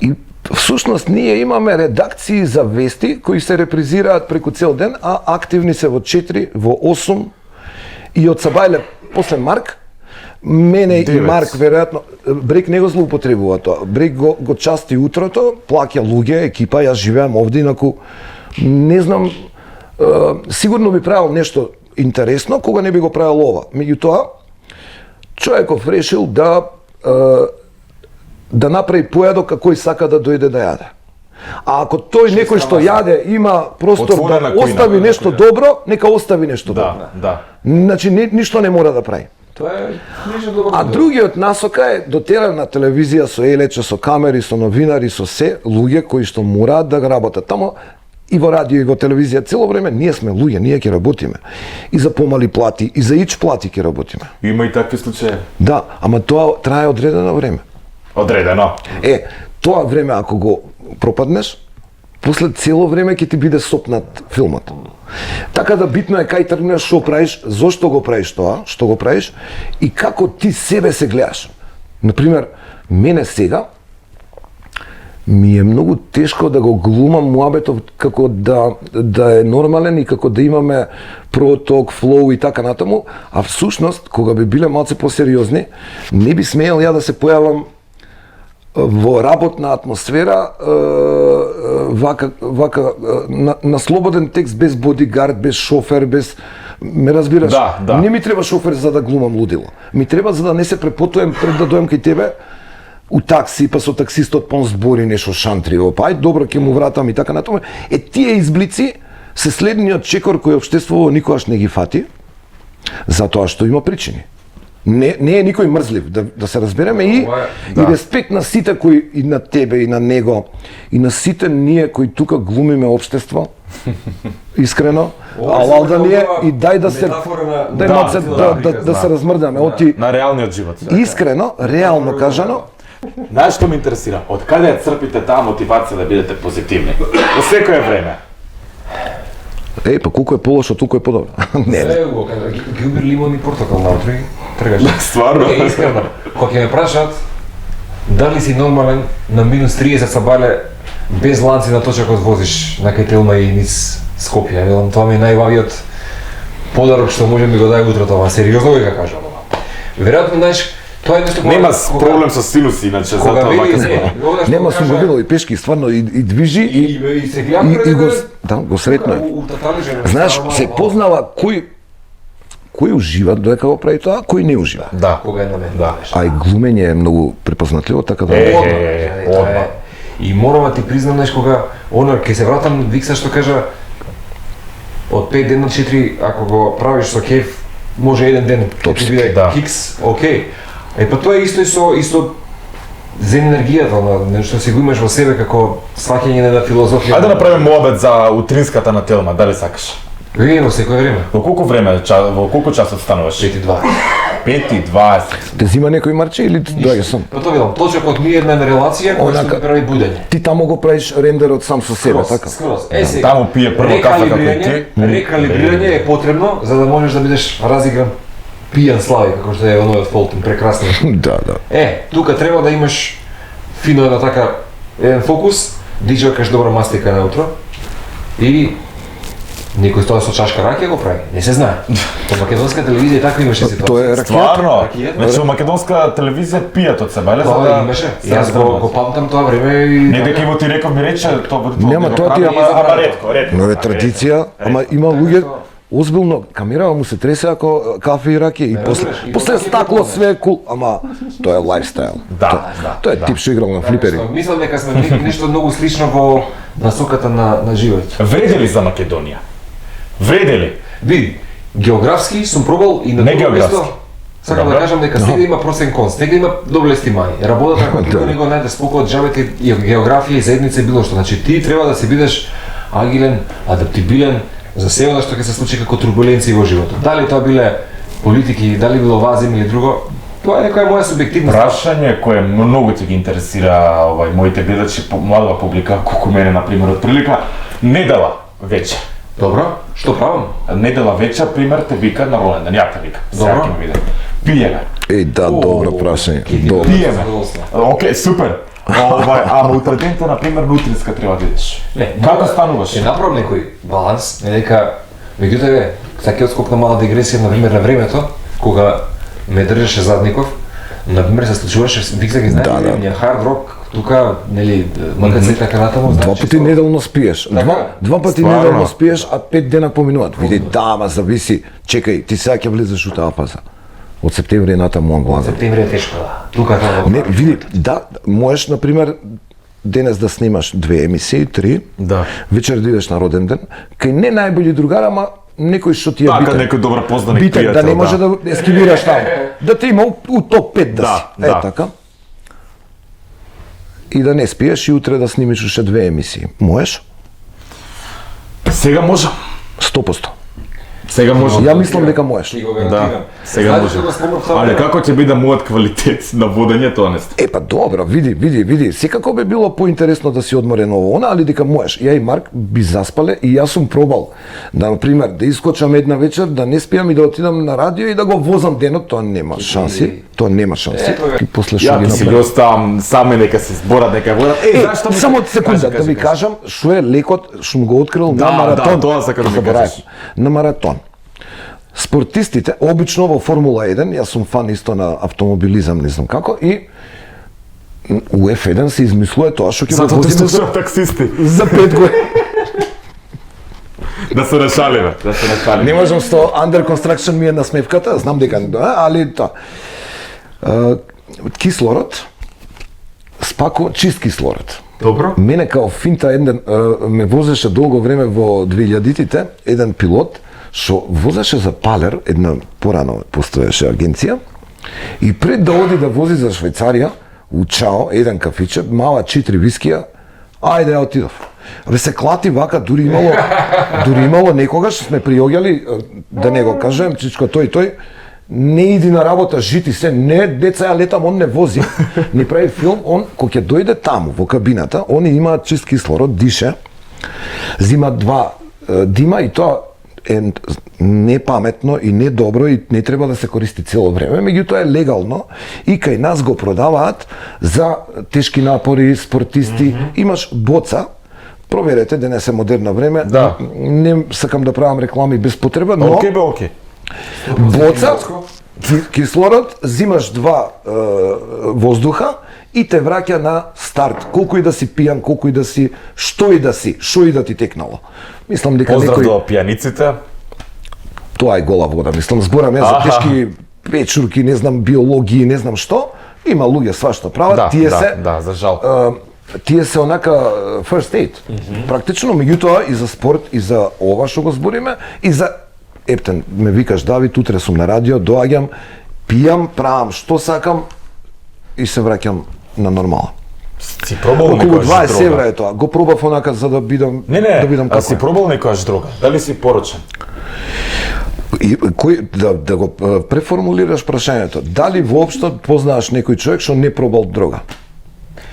И всушност ние имаме редакции за вести кои се репризираат преку цел ден, а активни се во 4, во 8 и од Сабајле после Марк. Мене и 9. Марк веројатно Брек не го злоупотребува тоа. Брек го части утрото, плаќа луѓе, екипа, јас живеам овде, инаку не знам, сигурно би правил нешто интересно кога не би го правил ова. Меѓутоа, човеков решил да направи поедок кој сака да дојде да јаде. А ако тој некој што јаде има простор Отворена да кујна, остави нешто добро, нека остави нешто добро. Да. Значи ништо не мора да прави. Тоа е ништо добро. А другиот насока е дотерана телевизија со елече, со камери, со новинари, со се луѓе кои што мораат да работат тамо и во радио и во телевизија цело време ние сме луѓе, ние ќе работиме. И за помали плати, и за ич плати ќе работиме. Има и такви случаи. Да, ама тоа трае одредено време. Одредено. Тоа време ако го пропаднеш, после цело време ќе ти биде сопнат филмот. Така да битно е кај тргнеш, што правиш, зошто го правиш тоа, што го правиш и како ти себе се гледаш. Например, мене сега ми е многу тешко да го глумам муабетов како да е нормален и како да имаме проток, флоу и така натаму, а всушност кога би биле малце посериозни, не би смеел ја да се појавам во работна атмосфера вака на слободен текст без бодигард, без шофер, без ме разбираш? Да. Не ми треба шофер за да глумам лудило. Ми треба за да не се препотуем пред да дојдам кај тебе у такси, па со таксистот пон збори нешто шантриво, па ајде добро ќе му вратам и така натаму. Тие изблици се следниот чекор кој општеството никогаш не ги фати, затоа што има причини. Не е никој мрзлив, да се разбереме и респект на сите кои и на тебе и на него и на сите ние кои тука глумиме општество. Искрено, алал да ни е и дај да се да се размрдаме. На реалниот живот. Искрено, реално кажано, Знаеш што ме интересира? Од каде ја црпите таа мотивација да бидете позитивни? Во секое време. Па колку е полошо, толку е подобро. Не, не. Е, го кажа, гилбер лимон и портокал наутре, тргаш. Стварно? Не, искрено. Кога ќе ме прашат, дали си нормален на минус 30 сабале без ланци на точакот возиш на кај Телма и низ Скопје, велам, тоа ми е највавиот подарок што може ми го даде утрото, ама сериозно го кажам ова. Веројатно, знаеш, тоа е нешто Нема проблем со синуси, иначе кога затоа вели, вака. Нема, сум го видел и пешки, стварно, и движи, и се гледам и го сретно. Знаеш, се познава кој ужива додека го прави тоа, кој не ужива. Да. Кога е на мен, да. А и глумење е многу препознатливо, така да... Одма. И морам да ти признам, знаеш, кога она ќе се вратам, Викса што кажа од 5 дена на 4, ако го правиш со кеф, може еден ден ќе ти биде да. кикс, окей. Е па тоа е исто и со за енергијата, нешто си го имаш во себе како сваќање на филозофија. Ајде да направиме муабет за утринската на Телма, дали сакаш? Вие во секој време. Во колку време, во колку часот стануваш? 5:20. 5:20. Те зима некој марче или доаѓа сам? Па тоа велам, точокот ми е една релација која што Онака. ми прави будење. Ти тамо го правиш рендерот сам со себе, така? Скроз. Е, сега, Таму пие прво кафе како и ти. Рекалибрирање е потребно за да можеш да бидеш разигран пијан слави, како што е оној од Фолтон, прекрасно. Да, да. Е, тука треба да имаш фино една така еден фокус, да изжакаш добра мастика наутро и некој тоа со чашка ракија го прави, не се знае. По македонска телевизија така имаше ситуација. Тоа е ракијата. Стварно? Ракијата? Значи во македонска телевизија пијат од себе, ле? Тоа имаше. И јас го памтам тоа време и Не дека во ти реков ми рече, тоа Нема, го тоа ти прави, е- ама ретко, ретко. Но е традиција, ама има луѓе озбилно камерава му се тресе ако кафе и ракија и после разбираш, и после во стакло ракија све е кул, ама тоа е лајфстайл. Да, Тоа е тип што играл на флипери. Мислам дека сме нешто многу слично во насоката на живот. Вреде ли за Македонија? Вреде ли? Види, географски сум пробал и на Не друго географски. место. Сакам Добро. да кажам дека сега има просен конс, сега има доблести мај. Работата како никој не го најде споко од джабете и географија и заедница и било што. Значи ти треба да се бидеш агилен, адаптибилен за се она што ќе се случи како турбуленции во животот. Дали тоа биле политики, дали било вазим или друго, тоа е некоја моја субјективна Прашање кое многу ќе ги интересира моите гледачи, младава публика, колку мене на пример од прилика, недела вече. Добро, што правам? Недела вече, пример, те вика на ролен ден, ја те вика. Сега Добро. ќе ми види. Пиеме. Еј, да, добро прашање. Добро. Пиеме. Океј, супер. Ама утре денте, на пример, на утринска треба да идеш. Како стануваш? Ќе направам некој баланс, не дека меѓутоа сега ќе отскокна мала дигресија на пример на времето кога ме држеше Задников, на пример се случуваше Викса ги знае, Да. хард рок тука, нели, МКЦ така натаму, Два пати неделно спиеш. Така. Два пати Стварно. неделно спиеш, а 5 дена поминуваат. Види, да, ама зависи. Чекај, ти сега ќе влезеш у таа фаза. Од септември натаму Англаза. Септември е тешко, да. Тука тоа. Не, види, да, можеш на пример денес да снимаш 2 емисии, 3. Да. Вечер да идеш на роден ден, кај не најбољи другар, ама некој што ти е Така, битен. некој добар познаник, Битен, да пријател, не може да ескивираш таму. Да те има у топ 5 да Да, си. да. Така. И да не спиеш и утре да снимиш уште 2 емисии. Можеш? Сега може. 100%. Сега може. Ја мислам дека можеш. Ти го гарантирам. Да, сега Знаеш може. што го спомнав тоа Але време? како ќе биде мојот квалитет на водење, тоа не знам. Па добро, види. Секако би било поинтересно да си одморен ово она, али дека можеш. Ја и Марк би заспале и јас сум пробал да, на пример, да искочам една вечер, да не спијам и да отидам на радио и да го возам денот, тоа нема шанси. Тоа нема шанси. И после што Ја ги ти си ги направи. оставам саме нека се зборат, нека водат. Зашто ми Само кажи, секунда да ви кажи. кажам што е лекот, што му го открил Да, на маратон. да, тоа сакам да ми Заборавив. кажеш. На маратон. Спортистите, обично во Формула 1, јас сум фан исто на автомобилизам, не знам како, и у F1 се измислува тоа што ќе го Затоа ти возиме слушам таксисти. за 5 години. Да се решалиме, да се решалиме. Не можам со under construction ми е насмевката, знам дека али тоа. Кислород, спако чист кислород. Добро. Мене као финта еден ме возеше долго време во 2000-тите еден пилот што возеше за Палер, една порано постоеше агенција, и пред да оди да вози за Швајцарија, у Чао, еден кафиче, мала 4 вискија, ајде ја отидов. Абе се клати вака, дури имало некогаш сме приоѓали, да не го кажем, чичко тој, не иди на работа, жити се, не, деца ја летам, он не вози. Ни прави филм, он, кога ќе дојде таму, во кабината, они имаат чист кислород, дише, зима 2 дима и тоа е непаметно и недобро и не треба да се користи цело време, меѓутоа е легално и кај нас го продаваат за тешки напори, спортисти, имаш боца. Проверете, денес е модерно време. Да. Не сакам да правам реклами без потреба, но Окей бе, окей. боца, кислород, зимаш 2 воздуха и те враќа на старт. Колку и да си пијан, колку и да си, што и да ти текнало. Мислам дека Поздрав некој... до пијаниците. Тоа е гола вода, мислам, зборам ја за тешки печурки, не знам, биологии, не знам што. Има луѓе свашто прават, за жал. Тие се онака first aid. Практично, меѓутоа и за спорт, и за ова што го збориме, и за ептен, ме викаш Давид, утре сум на радио, доаѓам, пијам, правам што сакам и се враќам на нормала. Си пробал Околу некојаш 20 дрога? евра е тоа. Го пробав онака за да бидам да видам а како си е. пробал некојаш дрога? Дали си порочен? И да го преформулираш прашањето. Дали воопшто познаеш некој човек што не пробал дрога?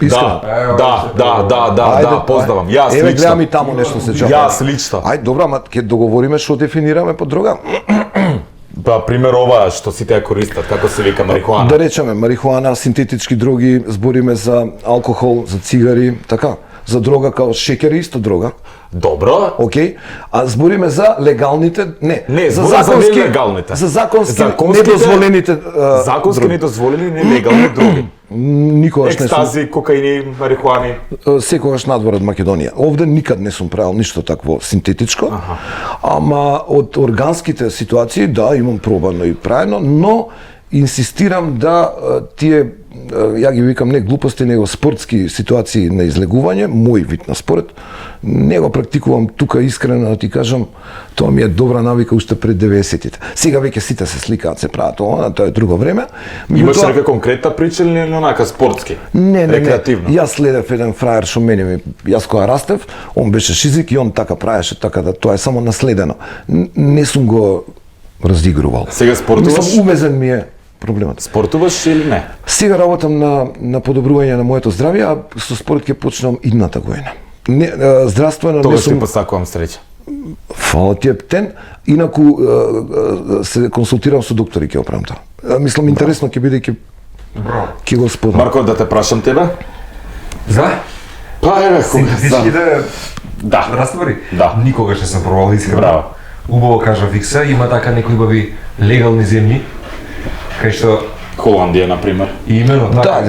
Искрено. Да, познавам. Јас Еве лично. гледам и таму нешто се чапа. Јас лично. Ај, добро, ама ќе договориме што дефинираме под дрога. Па, пример ова што сите ја користат, како се вика марихуана. Да речеме, марихуана, синтетички дроги, збориме за алкохол, за цигари, така. За дрога као шеќер е исто дрога. Добро. Океј, а збориме за легалните, Не, зборам за нелегалните. За законски Законските- недозволените Законски дроги. недозволени нелегални дроги. Никогаш не сум, Екстази, кокаини, марихуани. секогаш надвор од Македонија. Овде никад не сум правил ништо такво синтетичко. Ама од органските ситуации, да, имам пробано и правено, но инсистирам да тие, ја ги викам не глупости, него спортски ситуации на излегување, мој вид на спорт, не го практикувам тука искрено да ти кажам, тоа ми е добра навика уште пред 90-тите. Сега веќе сите се сликаат, се прават тоа е друго време. Имаш Меѓутоа- нека конкретна прича или онака спортски? Не. Рекреативно. Јас следев еден фраер што јас кога растев, он беше шизик и он така правеше, така да тоа е само наследено. Не сум го раздигрувал. Сега спортуваш? Мислам, умезен ми е проблемот. Спортуваш или не? Сега работам на подобрување на моето здравје, а со спорт ќе почнам идната година. Не, здравствено не Тогаш ти сум... посакувам среќа. Фала ти ептен, инаку се консултирам со доктори ќе оправам тоа. Мислам, интересно ќе биде, ќе го споделам. Марко, да те прашам тебе? За? Па еве, Синтетичките Да. раствори? Да. Никогаш не сум пробал искрено. Браво. Убаво кажа Викса, има така некои убави легални земји, кај што Холандија, например. именно така.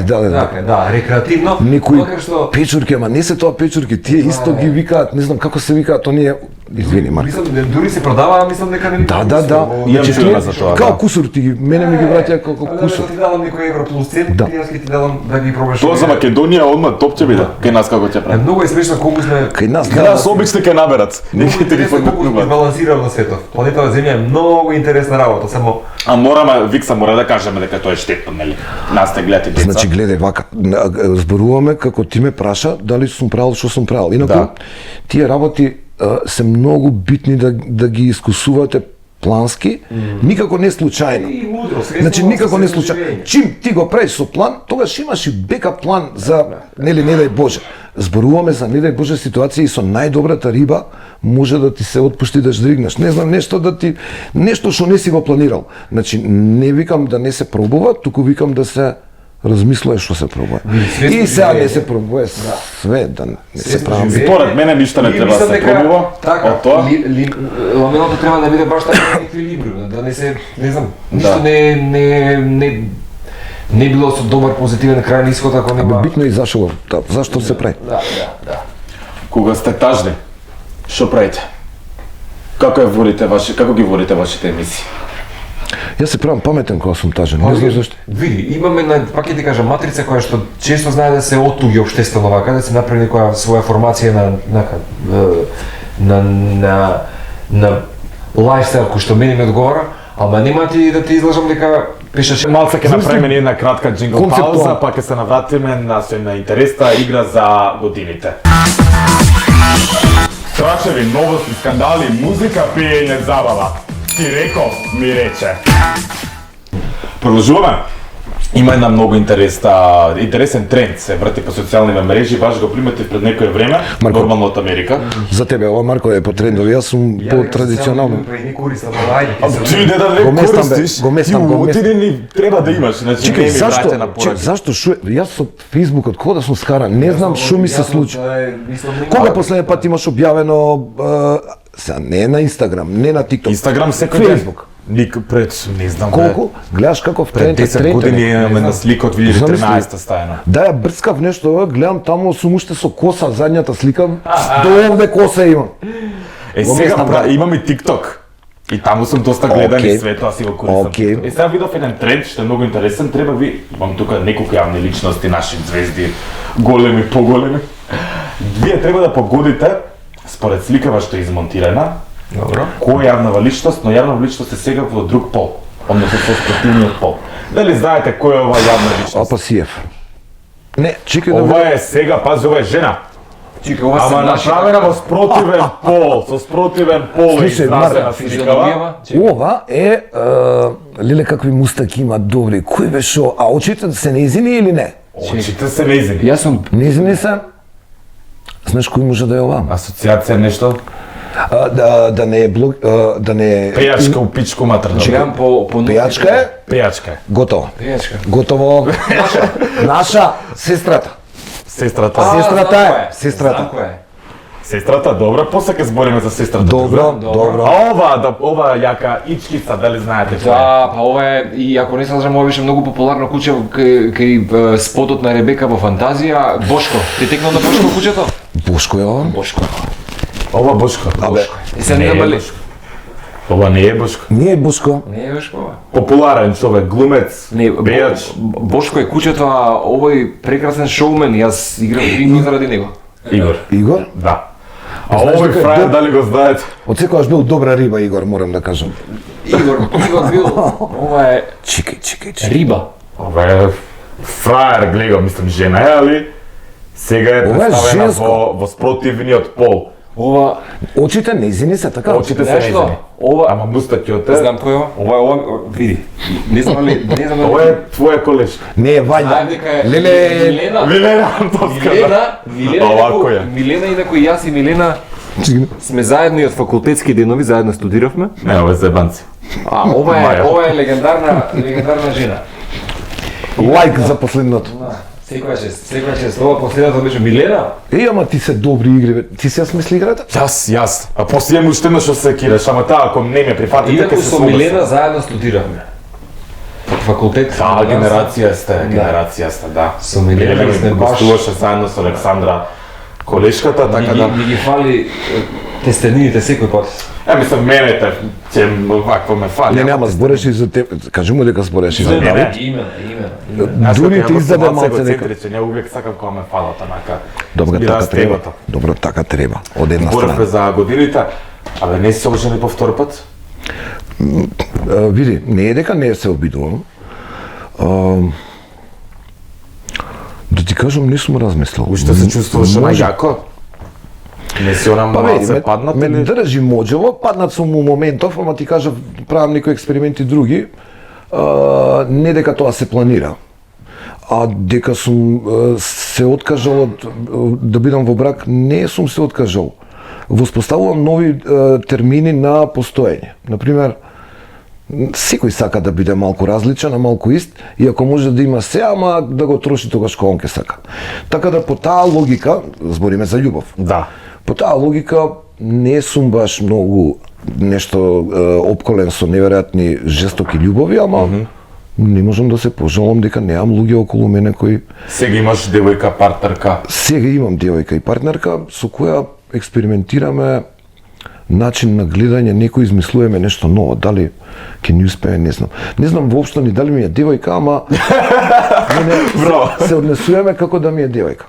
Да. Рекреативно. Некои макар што печурки, ама не се тоа печурки, тие исто ги викаат, не знам како се викаат, оние, извини Марко. мислам дури се продава, мислам дека не. Да. Имам Значи, чуено тие- за тоа, Као да. кусур ти ги, мене ми ги враќа како Да кусур. ти давам некој евро плюс цен, Да. јас ќе ти давам да ги пробаш. Тоа за Македонија одма топ ќе биде. Кај нас како ќе Е, прави? многу е смешно колку сме Кај нас Кај нас обично ќе наберат. Некои интересно телефон колку сме букнуваат. балансирано на светот. Планетава Земја е многу интересна работа, само А мораме, Викса мора да кажеме дека тоа е штетно, нели? Нас те гледате деца. Значи, гледај вака, зборуваме како ти ме праша дали сум правил што сум правил. Инаку, Да. тие работи се многу битни да ги искусувате плански, никако не случајно. и мудро. Значи никако не случајно. Чим ти го правиш со план, тогаш имаш и бекап план за нели не дај Боже. Зборуваме за не дај Боже ситуации и со најдобрата риба може да ти се отпушти да ждригнеш. Не знам нешто што не си го планирал. Значи не викам да не се пробува, туку викам да се размислува што се пробува. свесно И сега живење. не се пробува све да не се Свесно прави. живење. Според мене ништо не И треба да мислам се дека- пробува. Така, Од тоа? ламелото треба да биде баш така еквилибриум, да не се, не знам, ништо Да. не било со добар позитивен крајен исход ако нема. Битно и зашо зашто се прави. Да. Кога сте тажни, што правите? Како ги водите вашите емисии? Јас се правам паметен кога сум тажен. Не знам зашто. Види, имаме пак ќе ти кажам матрица која што често знае да се отуги општествено вака, да се направи некоја своја формација на лајфстайл кој што мене ми одговара, ама нема ти да ти излажам дека пишеше Малце ќе направиме ни една кратка джингл Концептуално. пауза, па ќе се навратиме на интересна игра за годините. Страшеви новости, скандали, музика, пиење, забава. Ти реков, ми рече. Продолжуваме. Има една многу интересен тренд се врти по социјалните мрежи, баш го приметив пред некое време, Марко. нормално од Америка. За тебе ова Марко е по трендови, јас сум по традиционално. Ти не да не Го местам, бе, користиш, го местам, ти го местам. ти не треба да имаш, значи не Чекај, ми зашто? враќа на пораки. Зашто шо? Јас од Фејсбукот кога да сум скаран, не знам што ми се случи. Кога последен пат имаш објавено не на Инстаграм, не на ТикТок. Инстаграм секој Фејсбук. Ник пред, не знам, Колку? Гледаш каков пред тренд, 10 години имаме една слика од 2013 стајна. Да, ја брскав нешто, гледам таму сум уште со коса, задњата слика, до овде коса имам. Го Сега местам, да. имам и ТикТок. И таму сум доста гледан Окей. и све тоа си го користам. Окей. Сега видов еден тренд што е многу интересен, треба ви, имам тука неколку јавни личности, наши звезди, големи, поголеми. Вие треба да погодите според сликава што е измонтирана. Добро. Која е јавнава личност, но јавнава личност е сега во друг пол, односно со спортивниот пол. Дали знаете која е оваа јавна личност? Апасиев. Не, чекај да Ова е сега, пази, ова е жена. Чека, ова се Ама направена во спротивен пол, со спротивен пол е Слушај, изразена Марко, сликава. физиономијава. Ова е, леле какви мустаки има добри, кој беше, а очите се неизини или не? Очите се неизини. Јас сум Неизини се? Знаеш кој може да е ова? Асоциација нешто? Да не е блог, да не е... Пејачка у пичку матерна. гледам по Пејачка е? Пејачка е. Готово. Пејачка. Готово. Наша сестрата. Сестрата. Сестрата е. Сестрата. Сестрата, добро, после ќе збориме за сестрата. Добро, тука. добро. А ова јака ичкица, дали знаете која е? Да, па ова е, и ако не се лажам, ова беше многу популарно куче кај спотот на Ребека во Фантазија. Бошко, ти текнал на Бошко кучето? Бошко е ова? Бошко. Ова Бошко. Абе, И се не Не е знам Бошко. Ова не е Бошко. не е Бошко. Не е Бошко ова. Популарен човек, глумец, Не, пејач. Бошко е кучето, а овој прекрасен шоумен, јас играм заради него. Игор. Игор? Да. А Знаеш овој дека- фрајер дали го знаете? Од секогаш бил добра риба Игор, морам да кажам. Игор бил, ова е Чекај. риба. Ова е фрајер, гледа го, мислам жена е, али сега е Ова е представена женско. во спротивниот пол. Ова, Очите неизини се така. Очите се знаеш што? неизини. Ова, Ама мустакиот е. знам кој е ова. Ова е види. Не знам ли, не знам Ова е твоја колешка. Не е Вајда. Знаем дека е Леле, Милена. Милена Антонска. Милена Овако и е. Милена инаку и јас и Милена сме заедно и од факултетски денови, заедно студиравме. Не, ова е зебанци. А Маја. ова е легендарна жена. лайк за последното. Секоја чест. Ова последната беше Милена. Ама ти се добри игри, бе. Ти се смисли играта? Јас. А после имам уште едно што се кираш, ама таа ако не ме прифатите, Инаку ќе се со сломам. Милена заедно студиравме. Факултет. Да, генерација сте, да. Со Милена ми сме баш- гостуваше заедно со Александра колешката, така да... Ми ги фали тестенините секој пат. Мислам, менете, ќе вакво ме фали. Не, ама збореш и за теб. Кажи му дека збореш и за Не, тебе. не. Имена. Дури те издаде малце дека. Ја увек сакам кога ме фалат, онака. Добро, збира така треба. стегото. Добро, така треба. Од една Говоревме страна. за годините, абе не си се ожени по втор пат? Види, не е дека не се обидувам. Да ти кажам, не сум размислил. Уште се чувствуваш Може. најако? Не си она Па малце ме паднат ме или? држи можево, паднат сум у моментов, ама ти кажав, правам некои експерименти други, не дека тоа се планира, а дека сум се откажал од да бидам во брак, не сум се откажал. Воспоставувам нови термини на постоење. Например, секој сака да биде малку различен, а малку ист, и ако може да има се, ама да го троши тогаш кога он ќе сака. Така да по таа логика, збориме за љубов. Да. По таа логика не сум баш многу нешто опколен со неверојатни жестоки љубови, ама не можам да се пожалам дека немам луѓе околу мене кои Сега имаш девојка, партнерка. сега имам девојка и партнерка со која експериментираме начин на гледање, некој измислуваме нешто ново, дали ќе ни успее, не знам. Не знам воопшто ни дали ми е девојка, ама мене Браво. се однесуваме како да ми е девојка.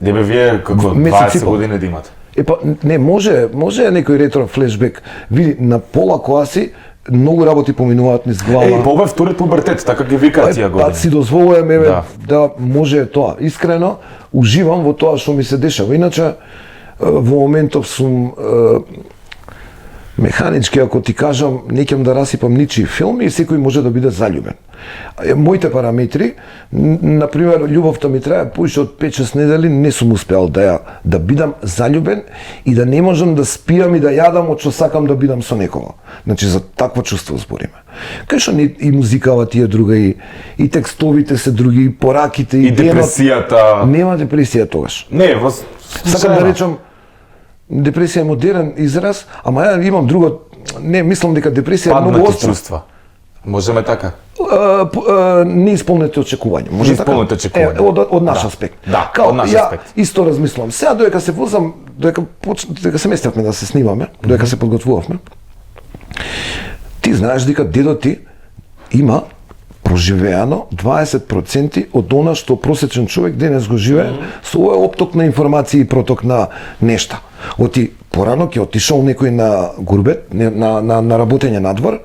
Не бе вие како Месец и 20 пол. години да имате. Па не може некој ретро флешбек. Види на пола која си многу работи поминуваат низ глава. Ова е вториот пубертет, така ги викаат тие години. Па си дозволувам еве Да. да може тоа. Искрено уживам во тоа што ми се дешава. Иначе во моментов сум Механички, ако ти кажам, не ќе да расипам ничи филми и секој може да биде заљубен. Моите параметри, например, љубовта ми трае повеќе од 5-6 недели, не сум успеал да бидам заљубен и да не можам да спијам и да јадам од што сакам да бидам со некого. Значи за такво чувство збориме. Кај што и музикава ти е друга, и текстовите се други, и пораките, И депресијата. Нема депресија тогаш. Не, Сакам да речам, депресија е модерен израз, ама ја имам друго, не, мислам дека депресија е многу паднати остра. чувства. Можеме така. Неисполнети очекувања. Може Неисполнети така? очекувања. Од наш Да. аспект. Да, Као, од наш ја аспект. исто размислувам. Сега додека се возам, додека се местевме да се снимаме, додека се подготвувавме, ти знаеш дека дедо ти има проживеано 20% од она што просечен човек денес го живее со овој опток на информации и проток на нешта. Оти порано ќе отишол некој на гурбет, на работење надвор,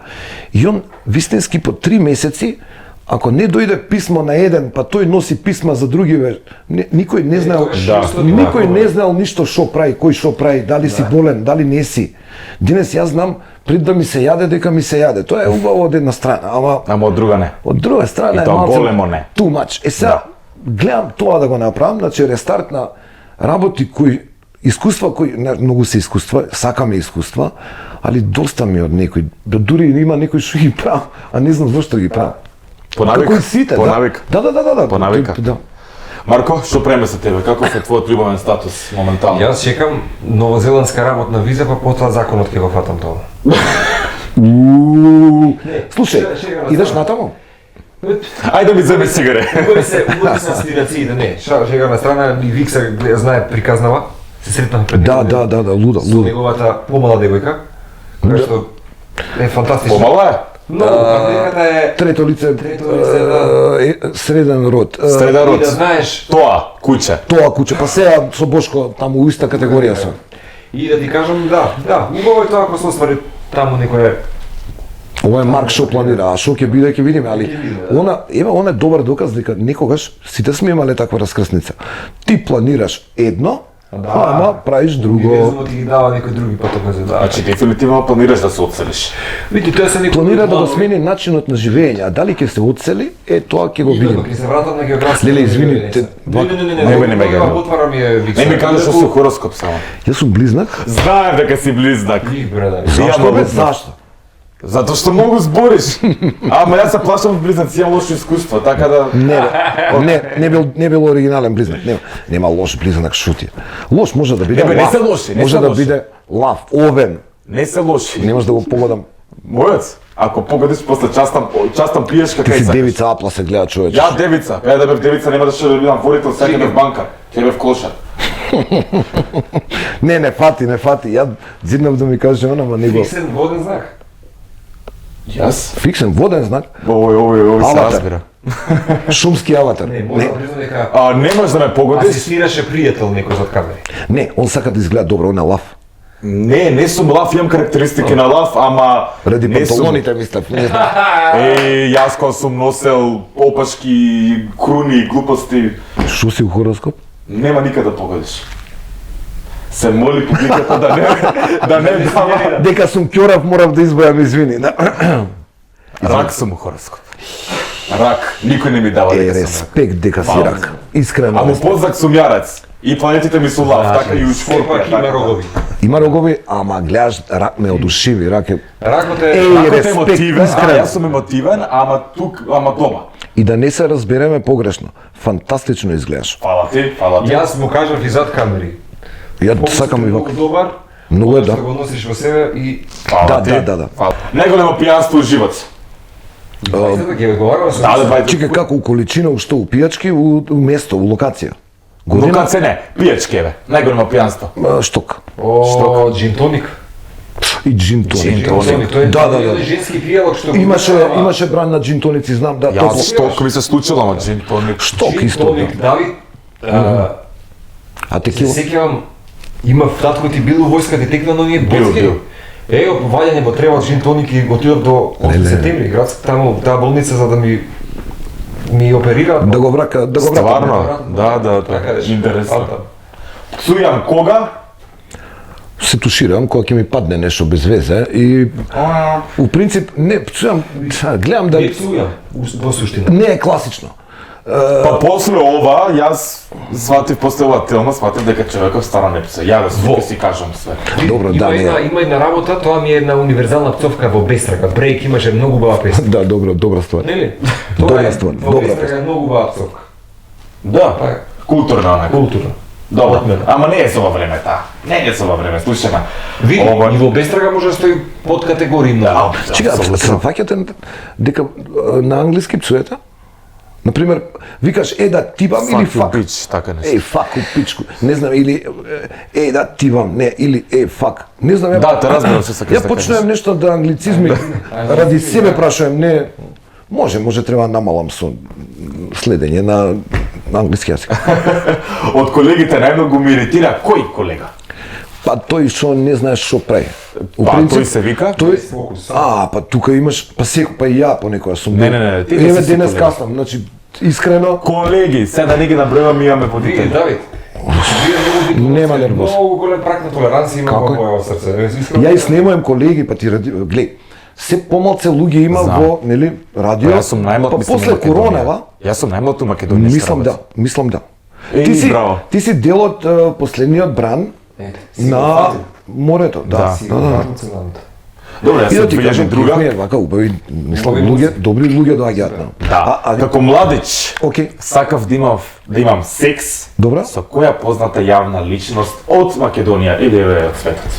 и он вистински по 3 месеци, ако не дојде писмо на еден, па тој носи писма за други, никој не знаел, никој не знаел ништо што прави, кој што прави, дали си болен, дали не си. Денес јас знам пред да ми се јаде дека ми се јаде. Тоа е убаво од една страна, Ама од друга не. од друга страна И е тоа малце големо не. too much. Сега гледам тоа да го направам, значи рестарт на работи кои искуства кои многу се искуства, сакаме искуства, али доста ми од некој, дури има некој што ги правам, а не знам зошто ги правам. По навик. Како и сите, По да. навик. Да. По навика. Да. Марко, што преме со тебе? Каков е твојот љубовен статус моментално? Јас чекам новозеландска работна виза, па потоа законот ќе го фатам тоа. Слушај, идеш натаму? Ајде да ми земе сигаре. Убави се аспирациите, не. Шега на страна, и Викса знае приказнава. Се сретнахме пред Да, луда. со неговата помала девојка, која што е фантастична. Помала е? Но девојката е Трето лице, среден род. Среден и род. да знаеш Тоа, куќе. Тоа куќе, па сега со Бошко таму у иста категорија сум. и да ти кажам да, убаво е тоа ако се оствари таму некој Ова е Марк што планира, а што ќе биде ќе видиме, али она е добар доказ дека некогаш сите сме имале таква раскрсница. Ти планираш едно, ама правиш друго. Универзумот ти ги дава некој други патока за да. Значи дефинитивно планираш да се одселиш. Види, тоа се некој Планира да го смени начинот на живење, а дали ќе се одсели, тоа ќе го видиме. Ќе се вратам на географија. Леле, извини, Не, Тоа отварам ја Викса. Не ми кажеш што си хороскоп само. Јас сум близнак. Знаев дека си близнак. Их бредари. Зашто бе? близнак. Зашто? Затоа што многу збориш. Ама јас се плашам од близнаци, имам лошо искуство, така да... Не бил оригинален близнак. Нема лош близнак шути. Лош може да биде Не бе, не лав. се лоши, не Може се да лоши. биде лав, овен. Не се лоши. Немаш да го погодам. Мојот, ако погодиш после частам пиеш Ти какај си сакаш. девица Апла се гледа човече. Ја девица, ја да бев девица нема да ќе бидам ворител, сега ќе бев банкар, ќе бев клошар. Не фати. Ја дзиднав да ми каже она, ма него. Фиксен воден знак. Јас? Фиксен воден знак, Ој се Аватар. разбира. шумски аватар. Не, може да признам дека Немаш да ме погодиш? асистираше пријател некој зад камери. Не, он сака да изгледа добро, он е лав. Не сум лав, имам карактеристики на лав, ама... Ради не сум- панталоните мислев, не знам. Јас кога сум носел опашки, круни и глупости, Шо си у хороскоп? нема никаде да погодиш. Се моли публиката да не дава. Дека сум ќорав, морав да избојам извини. Рак сум у хороскоп. Рак, никој не ми дава дека сум рак. Респект дека си Фала. рак. Искрено. Ама познак сум јарец. И планетите ми су лав, така и у Сепак шворка. има рогови. Има рогови, ама гледаш, рак ме одушеви, рак е... Ракот е... Ракот е респект, емотивен, искрено. јас сум емотивен, ама дома. И да не се разбереме погрешно. Фантастично изгледаш. Фала ти. Јас му кажав и зад камери. Ја сакам и Многу вака. добар. Многу е, можеш да. го носиш во себе и Фала ти. Да. Фала. Најголемо пијанство у живот. Бајцата ќе говорам со... Да, бајте. Чекај како у количина, уште у пијачки, у место, у локација. Година, Лукаце не, пијачки бе. Најголемо пијанство. шток. О, джин тоник. И джин тоник. Джин тоник. Тој е Да. еден женски пијалок што... Имаше бран на джин тоници, знам, да, топло. Јас шток ми се случило, ама джин тоник. Шток Джин исто. тоник, Давид. А Се текила? сеќавам, има татко ти бил у војската и текна на оние боцки. бил. Од ваѓање во треба джин тоник и отидов до 8 септември, градска таму, таа болница за да ми оперираат. Да го врака, да го врака. Стварно? Да, Така беше. интересно. Фанта. Псујам кога? се туширам кога ќе ми падне нешто без везе и у принцип не пцујам, гледам да во суштина. не е класично. Па после ова, јас сватив после ова тема, сватив дека човеков стара не писа. Ја да си кажам све. Добро, да, не. Има една работа, тоа ми е една универзална пцовка во Бестрага. Брейк имаше многу убава песна. Да, добра ствар. Нели? Добра ствар, Во добра Бестрага е многу убава пцовка. Да, Па, културна нека. култура. Добро, ама не е за ова време таа. Не е за ова време, слушай ме. Види, Ова- и во Бестрага може да стои под категории многу. Чека, се фаќате дека на англиски пцуете? Например, викаш да тибам или фак? бич, така нешто. Фак у пичку. Не знам, или да тибам, не, или фак. Не знам, Да, те разбирам што сакаш Ја да почнувам кажеш. нешто да англицизми, ради себе прашувам, не, може треба намалам со следење на англиски јазик. Од колегите најмногу ме иритира кој колега? Па тој што не знаеш што прави. У Па, принцип, тој се вика? Тој, па тука имаш, па и ја понекогаш сум Не, бил. не, не, ти не Еве си денес колега. каснам, значи искрено Колеги, сега да не ги набројувам, имаме Види, водители. Давид. Вие многу Нема нервоз. Многу голем прак на толеранција има Како? во мојот срце. Искрено. ја и снемувам колеги, па ти глеј, се помалце луѓе има Знам. во, нели, радио. Јас сум најмлад, па мислам, после у Македонија. коронава, Јас сум најмлад у Македонија. мислам да. Е, браво. Ти си дел од последниот бран на морето, да. Добре, јас И да сум ти кажам, 2002. друга, вака убави, мислам, Убави луѓе, добри луѓе доаѓаат. Да, како младич, Океј. сакав да имам секс Добра. со која позната јавна личност од Македонија или од светот.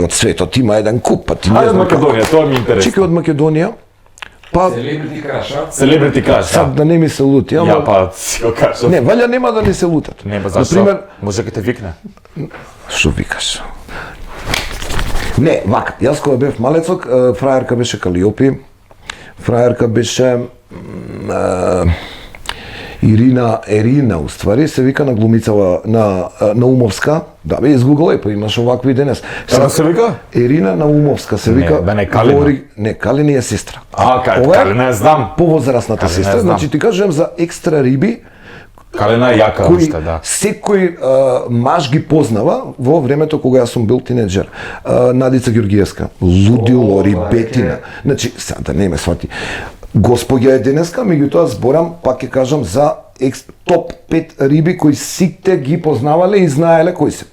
Од светот има еден куп, па ти не Ајде од знам како. Македонија, тоа ми е интересно. Чекај од Македонија, па Селебрити краша. Селебрити краш, сад да не ми се лути, Ја ама па си го кажав. не, валја нема да не се лутат. Нема зашто. Например, Може ке те викне. што викаш? Не, вака, јас кога бев малецок, фрајерка беше Калиопи, фрајерка беше Ерина, уствари, се вика на глумицава на Наумовска. Да, бе, изгуглај, па имаш овакви денес. Како се вика? Ерина Наумовска се вика. бе, не Калина. Не, Калина е сестра. Кај, Калина ја знам. Повозрастната Калина ја сестра. знам. Значи ти кажувам за екстра риби, Калина е јака кои уште, да. секој маж ги познава во времето кога јас сум бил тинеџер. Надица Ѓоргиевска, лудило, рибетина. Значи, сега да не ме свати. Господја е денеска, меѓутоа зборам, пак ќе кажам за топ 5 риби кои сите ги познавале и знаеле кои се.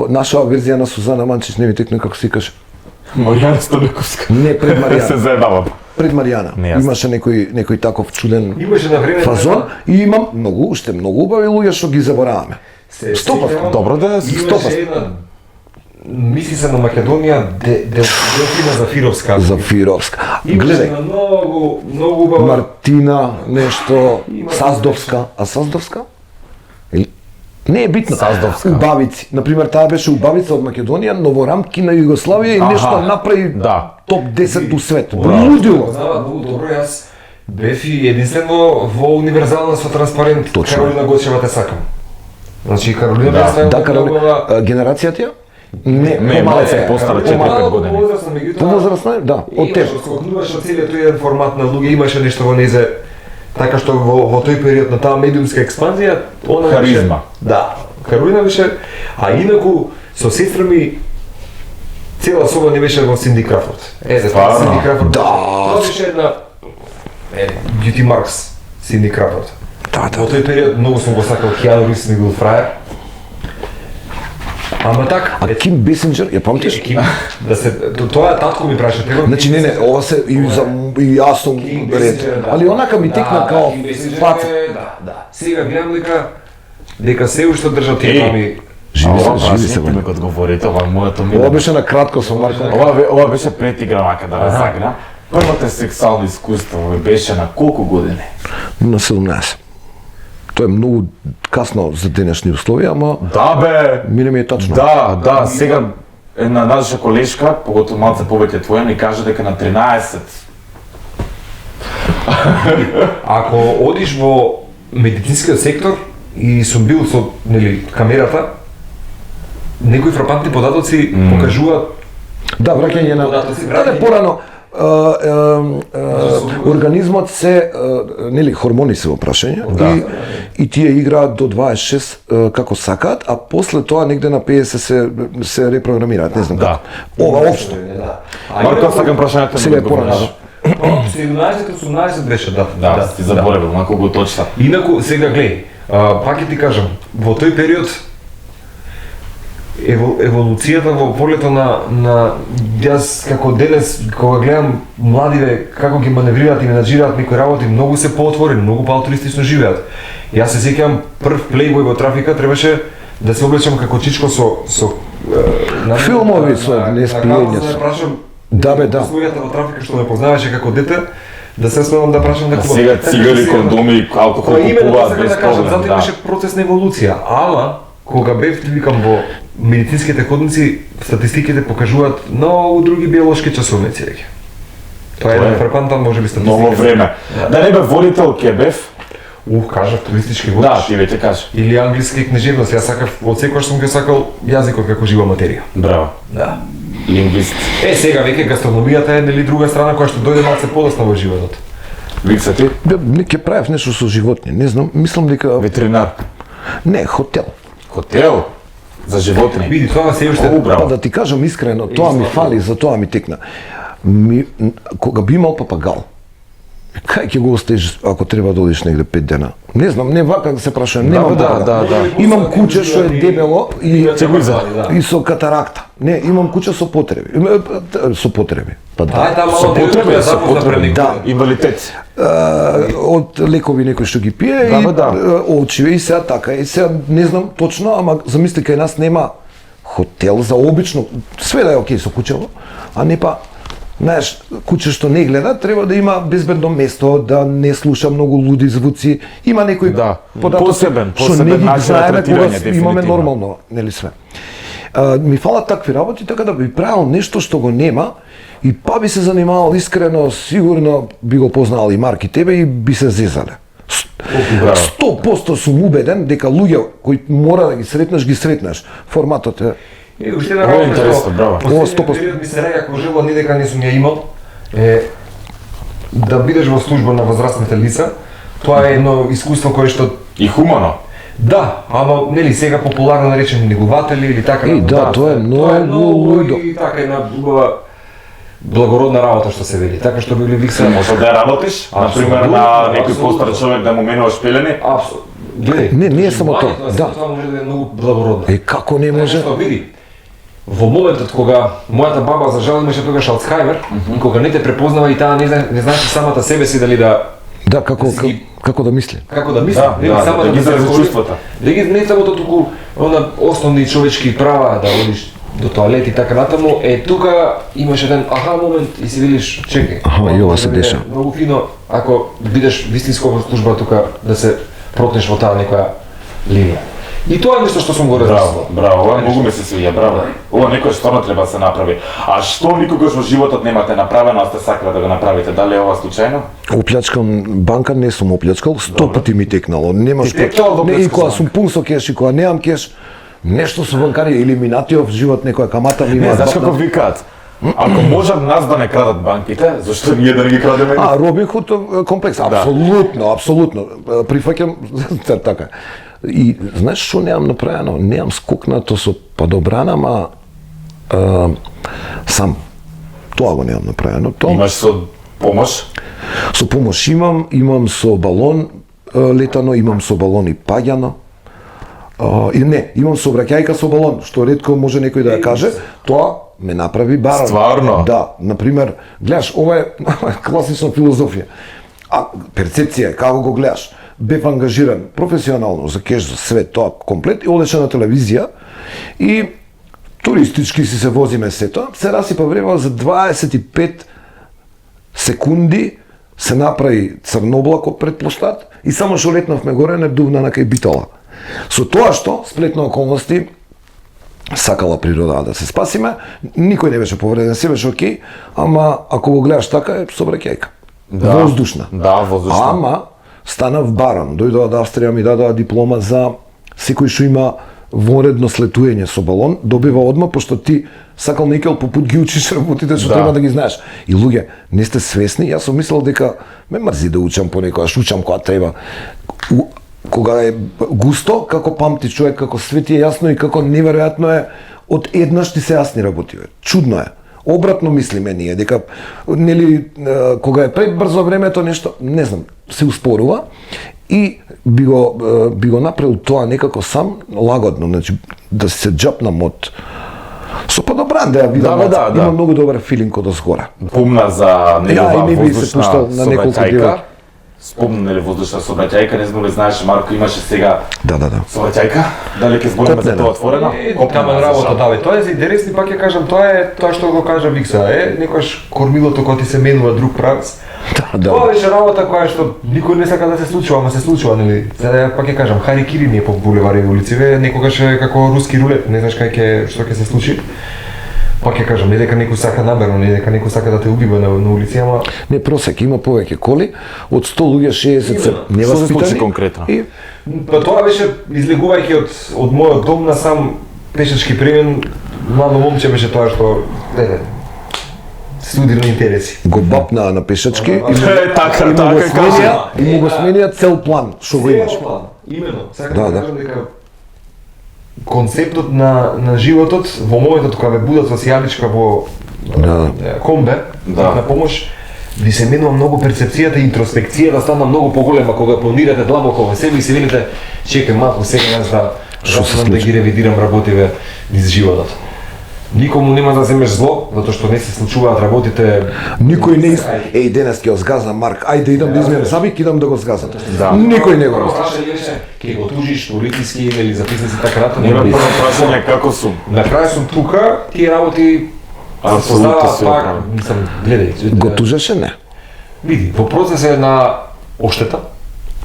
Наша верзија на Сузана Манчич не ми текне како се каже. Маријана Столиковска. Не пред Се Маријана. заебавам. Пред Маријана. Не, јас. Имаше некој таков чуден Имаше на време фазон и имам уште многу убави луѓе што ги забораваме. 100%. Добро да Имаше една мисли се на Македонија Делфина Зафировска. Зафировска. Имаше Гледај, една многу убава. Мартина, нешто, Саздовска. А Саздовска? Или- Не е битно. Саздовска. Убавици. Например, таа беше убавица од Македонија, но во рамки на Југославија и Аха, нешто направи да. топ 10 у свет. Браво. Лудило. Познава многу добро, јас бев и единствено во универзална со транспарент Точно. Каролина Гочева те сакам. Значи Каролина Да. беше Да, Каролина. Генерацијата ја? Не, Не, малце е постара, 4-5 години. Повозрастна, да, од теб. Имаше, скокнуваше од целиот тој еден формат на луѓе, имаше нешто во незе, така што во тој период на таа медиумска експанзија, она Харизма. Беше, да, Каролина беше, а инаку со сестра ми цела соба не беше во Синди Крафорд. Стварно? Синди Крафорд. Да. Тоа беше една Бјути Маркс, Синди Крафорд. Да, Во тој период многу сум го сакал, Киану Ривз ми бил фраер. Ама така, А Ким Бесинџер, ја памтиш? да се тоа татко ми праша тебе. Значи не, ова се и за и јас сум ред. Али онака ми текна као фаца. Да. Сега гледам дека се уште држат тие мами. Живи се, Живи бе. ме кога говорите, ова е моето Ова мило. беше на кратко со Марко. Ова беше претигра мака да разагна. Првото сексуално искуство ви беше на колку години? На 17. Тоа е многу касно за денешни условија, ама Да бе! мене ми е тачно. Да, сега една наша колешка, поготово малце повеќе твоја, ни кажа дека на 13. Ако одиш во медицинскиот сектор и сум бил со нели камерата, некои фрапантни податоци покажуваат Да, враќање на Податоци, Даде враќање. порано организмот се нели хормони се во прашање и тие играат до 26 како сакаат, а после тоа негде на 50 се репрограмираат, не знам како. Ова општо. Марко, сакам прашањето Сега е порано. 17-18 беше, да. Да, ти заборевам, малку го точна. Инаку, сега гледај, пак ќе ти кажам, во тој период еволуцијата во полето на јас како денес кога гледам младиве како ги маневрираат и менаџираат некои работи, многу се поотворени, многу поалтруистично живеат. Јас се сеќавам прв плейбој во трафика требаше да се облечам како чичко со Филмови со неспиење. Да прашам Да бе, да. Слугата во трафика што ме познаваше како дете, да се смеам да прашам дека Сега цигари, кондоми, алкохол купуваат без проблем. Затоа имаше процес на еволуција, ама кога бев викам во медицинските ходници, статистиките покажуваат многу други биолошки часовници веќе. Тоа е еден фрапантан можеби статистика. Ново време. Да не бе водител ке бев? Кажав туристички водич. Да, ти веќе кажеш. Или англиски книжевност, јас сакав, од секој сум го сакал јазикот како жива материја. Браво. Да. Лингвист. Сега веќе гастрономијата е нели друга страна која што дојде малце подоцна во животот. Викса ти? Не ќе правев нешто со животни, не знам, мислам дека Ветеринар. не, хотел. Хотел. За животни. Види, тоа се уште Па Браво. да ти кажам искрено, тоа ми фали, за тоа ми текна. Кога би имал папагал, кај ќе го оставиш ако треба да одиш негде 5 дена? Не знам, не вака да се прашувам, нема да. Имам куче што е дебело и Цигуиза. и со катаракта. Не, имам куче со потреби. Со потреби. Па да. Ај таа Со мало потреби, со потреби. Да. Инвалидитет. Од лекови некој што ги пие Да, и бе, да. очиве и сега така. И сега не знам точно, ама замисли кај нас нема хотел за обично, све да е окей со кучево, а не па знаеш, куче што не гледа, треба да има безбедно место, да не слуша многу луди звуци. Има некој Да. податоци Посебен што не ги начин на знаеме третирање, кога дефинитивно. имаме нормално, нели све. Ми фалат такви работи, така да би правил нешто што го нема и па би се занимавал искрено, сигурно би го познал и Марк и тебе и би се зезале. 100% сум убеден дека луѓе кои мора да ги сретнеш. Форматот е Уште една Ова е работа интересно, браво. Ова Ова 100%. 100%. Ми се рега кој желба, ни дека не сум ја имал, е да бидеш во служба на возрастните лица. Тоа е едно искуство кое што И хумано. да, ама нели сега популарно наречени негователи или така. да, тоа е многу лудо. И така една убава благородна работа што се вели. Така што би викса Може да работиш, например на некој постар човек да му менуваш пелени. Апсолутно. Гледај, Не е само тоа, вниманието на да. Тоа може да е многу благородно. Како не може? Што види, во моментот кога мојата баба за жал имаше тогаш Алцхаймер, и кога не те препознава и таа не знаеше самата себе си дали да Да, како да мисли. како да мисли, Да, нели самата да ги се изрази разговори, чувствата. Да ги не само туку она основни човечки права да одиш до тоалет и така натаму, тука имаш еден аха момент и си видиш, чекај. Аха, и ова се може да деша. биде Многу фино ако бидеш вистинско во служба тука да се протнеш во таа некоја линија. И тоа е нешто што сум го размислил. Браво, ова многу ми се свиѓа, браво. Ова некој стварно треба да се направи. А што никогаш во животот немате направено, а сте сакале да го направите? Дали е ова случајно? Оплячкам банка не сум оплячкал, 100 пати ми текнало. Нема Ти што. текнало да Не, и оплячкаш кога банка? сум пун со кеш и кога немам кеш, нешто со банкари елиминатиов живот некоја камата ми Не, има. знаеш како викаат? Ако можат нас да не крадат банките, зашто ние да не ги крадеме? А, Робин Худ комплекс, апсолутно, апсолутно. Прифаќам така. И знаеш што немам направено? Немам скокнато со падобрана, ама сам. Тоа го немам направено. Тоа Имаш со помош? со помош имам со балон летано, имам со балон и паѓано. И не, имам сообраќајка со балон, што ретко може некој да ја каже, тоа ме направи баран. Стварно? Да, например, гледаш, ова е класична филозофија. А перцепција е како го гледаш. Бев ангажиран професионално за кеш, за све тоа комплет и одеше на телевизија и туристички си се возиме сето, се расипа време за 25 секунди се направи црноблако пред плоштад и само што летнавме горе не дувна на кај Битола. Со тоа што, сплетна околности, сакала природа да се спасиме, никој не беше повреден, се беше окей, ама ако го гледаш така е сообраќајка. Да. Воздушна. Да, воздушна. Ама станав баран, дојдоа од Австрија, ми дадоа диплома за секој што има вонредно слетување со балон, добива одма, пошто ти сакал некел по пут ги учиш работите што треба да ги знаеш. И луѓе, не сте свесни, јас сум мислел дека ме мрзи да учам понекогаш, учам кога треба. Кога е густо, како памти човек, како све ти е јасно и како неверојатно е од еднаш ти се јасни работи. Чудно е. Обратно мислиме ние, дека нели кога е пребрзо времето нешто, не знам, се успорува и би го направил тоа некако сам, лагодно, значи да се џапнам од со подобран да ја видам. Има многу добар филинг од озгора. Помна за негова не би се пуштал на неколку воздушна дела. сообраќајка. Спомна нели воздушна сообраќајка, не знам дали знаеш, Марко имаше сега Да. сообраќајка, дали ќе збориме за тоа отворена? Таман работа, да, бе, тоа е за интересни, пак ќе кажам, тоа е тоа што го кажа Викса, некојаш кормилото кога ти се менува друг правец. Тоа беше работа која што никој не сака да се случува, ама се случува, нели? Сега пак ќе кажам, харикири ни е по булевари и улици, некогаш е како руски рулет, не знаеш што ќе се случи. Пак ќе кажам, не дека некој сака намерно, не дека некој сака да те убива на улици, ама Не, просек, има повеќе коли, од 100 луѓе 60 се Што се неваспитани. случи конкретно? И па тоа беше излегувајќи од мојот дом на сам пешачки премен, младо момче беше тоа што студирни интереси. го бапнаа на пешачки и Така, му го сменија, кажа. и му го сменија цел план, што го имаш. Имено, сакам Да, да да. кажам дека концептот на животот во моментот кога ме будат со сијаличка во комбе, на помош, ви се менува многу перцепцијата и интроспекцијата стана многу поголема кога планирате длабоко во себе и се видите, чекај малку сега јас да почнам да ги ревидирам работиве низ животот. Никому нема да земеш зло, затоа што не се случуваат работите. Никој не иска. Еј, денес ќе го згазам Марк. Ајде идам да измерам забик, идам да го згазам. Никој не го мисли. Ќе го тужиш полициски или записници така рато, Нема нема прво прашање како сум. На крај сум тука, тие работи Апсолутно се пак, оправа. мислам, гледај. Го тужеше не. Види, во процес е на оштета.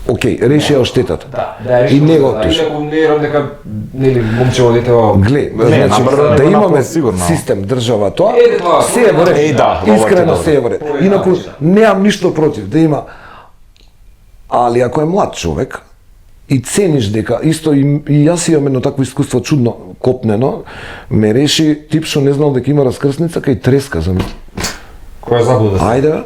Океј, решија оштетата. Да, И не го тужи. Инаку не ерам дека нели момчево детево. Гле, значи, набрзо да го имаме направи сигурно. систем држава тоа, Тоа, се е во ред. ова Искрено ќе се е во ред. Инаку немам ништо против да има, али ако е млад човек и цениш дека исто и јас имам едно такво искуство чудно копнено, ме реши тип што не знал дека има раскрсница кај треска за Која заблуда се? Ајде, бе.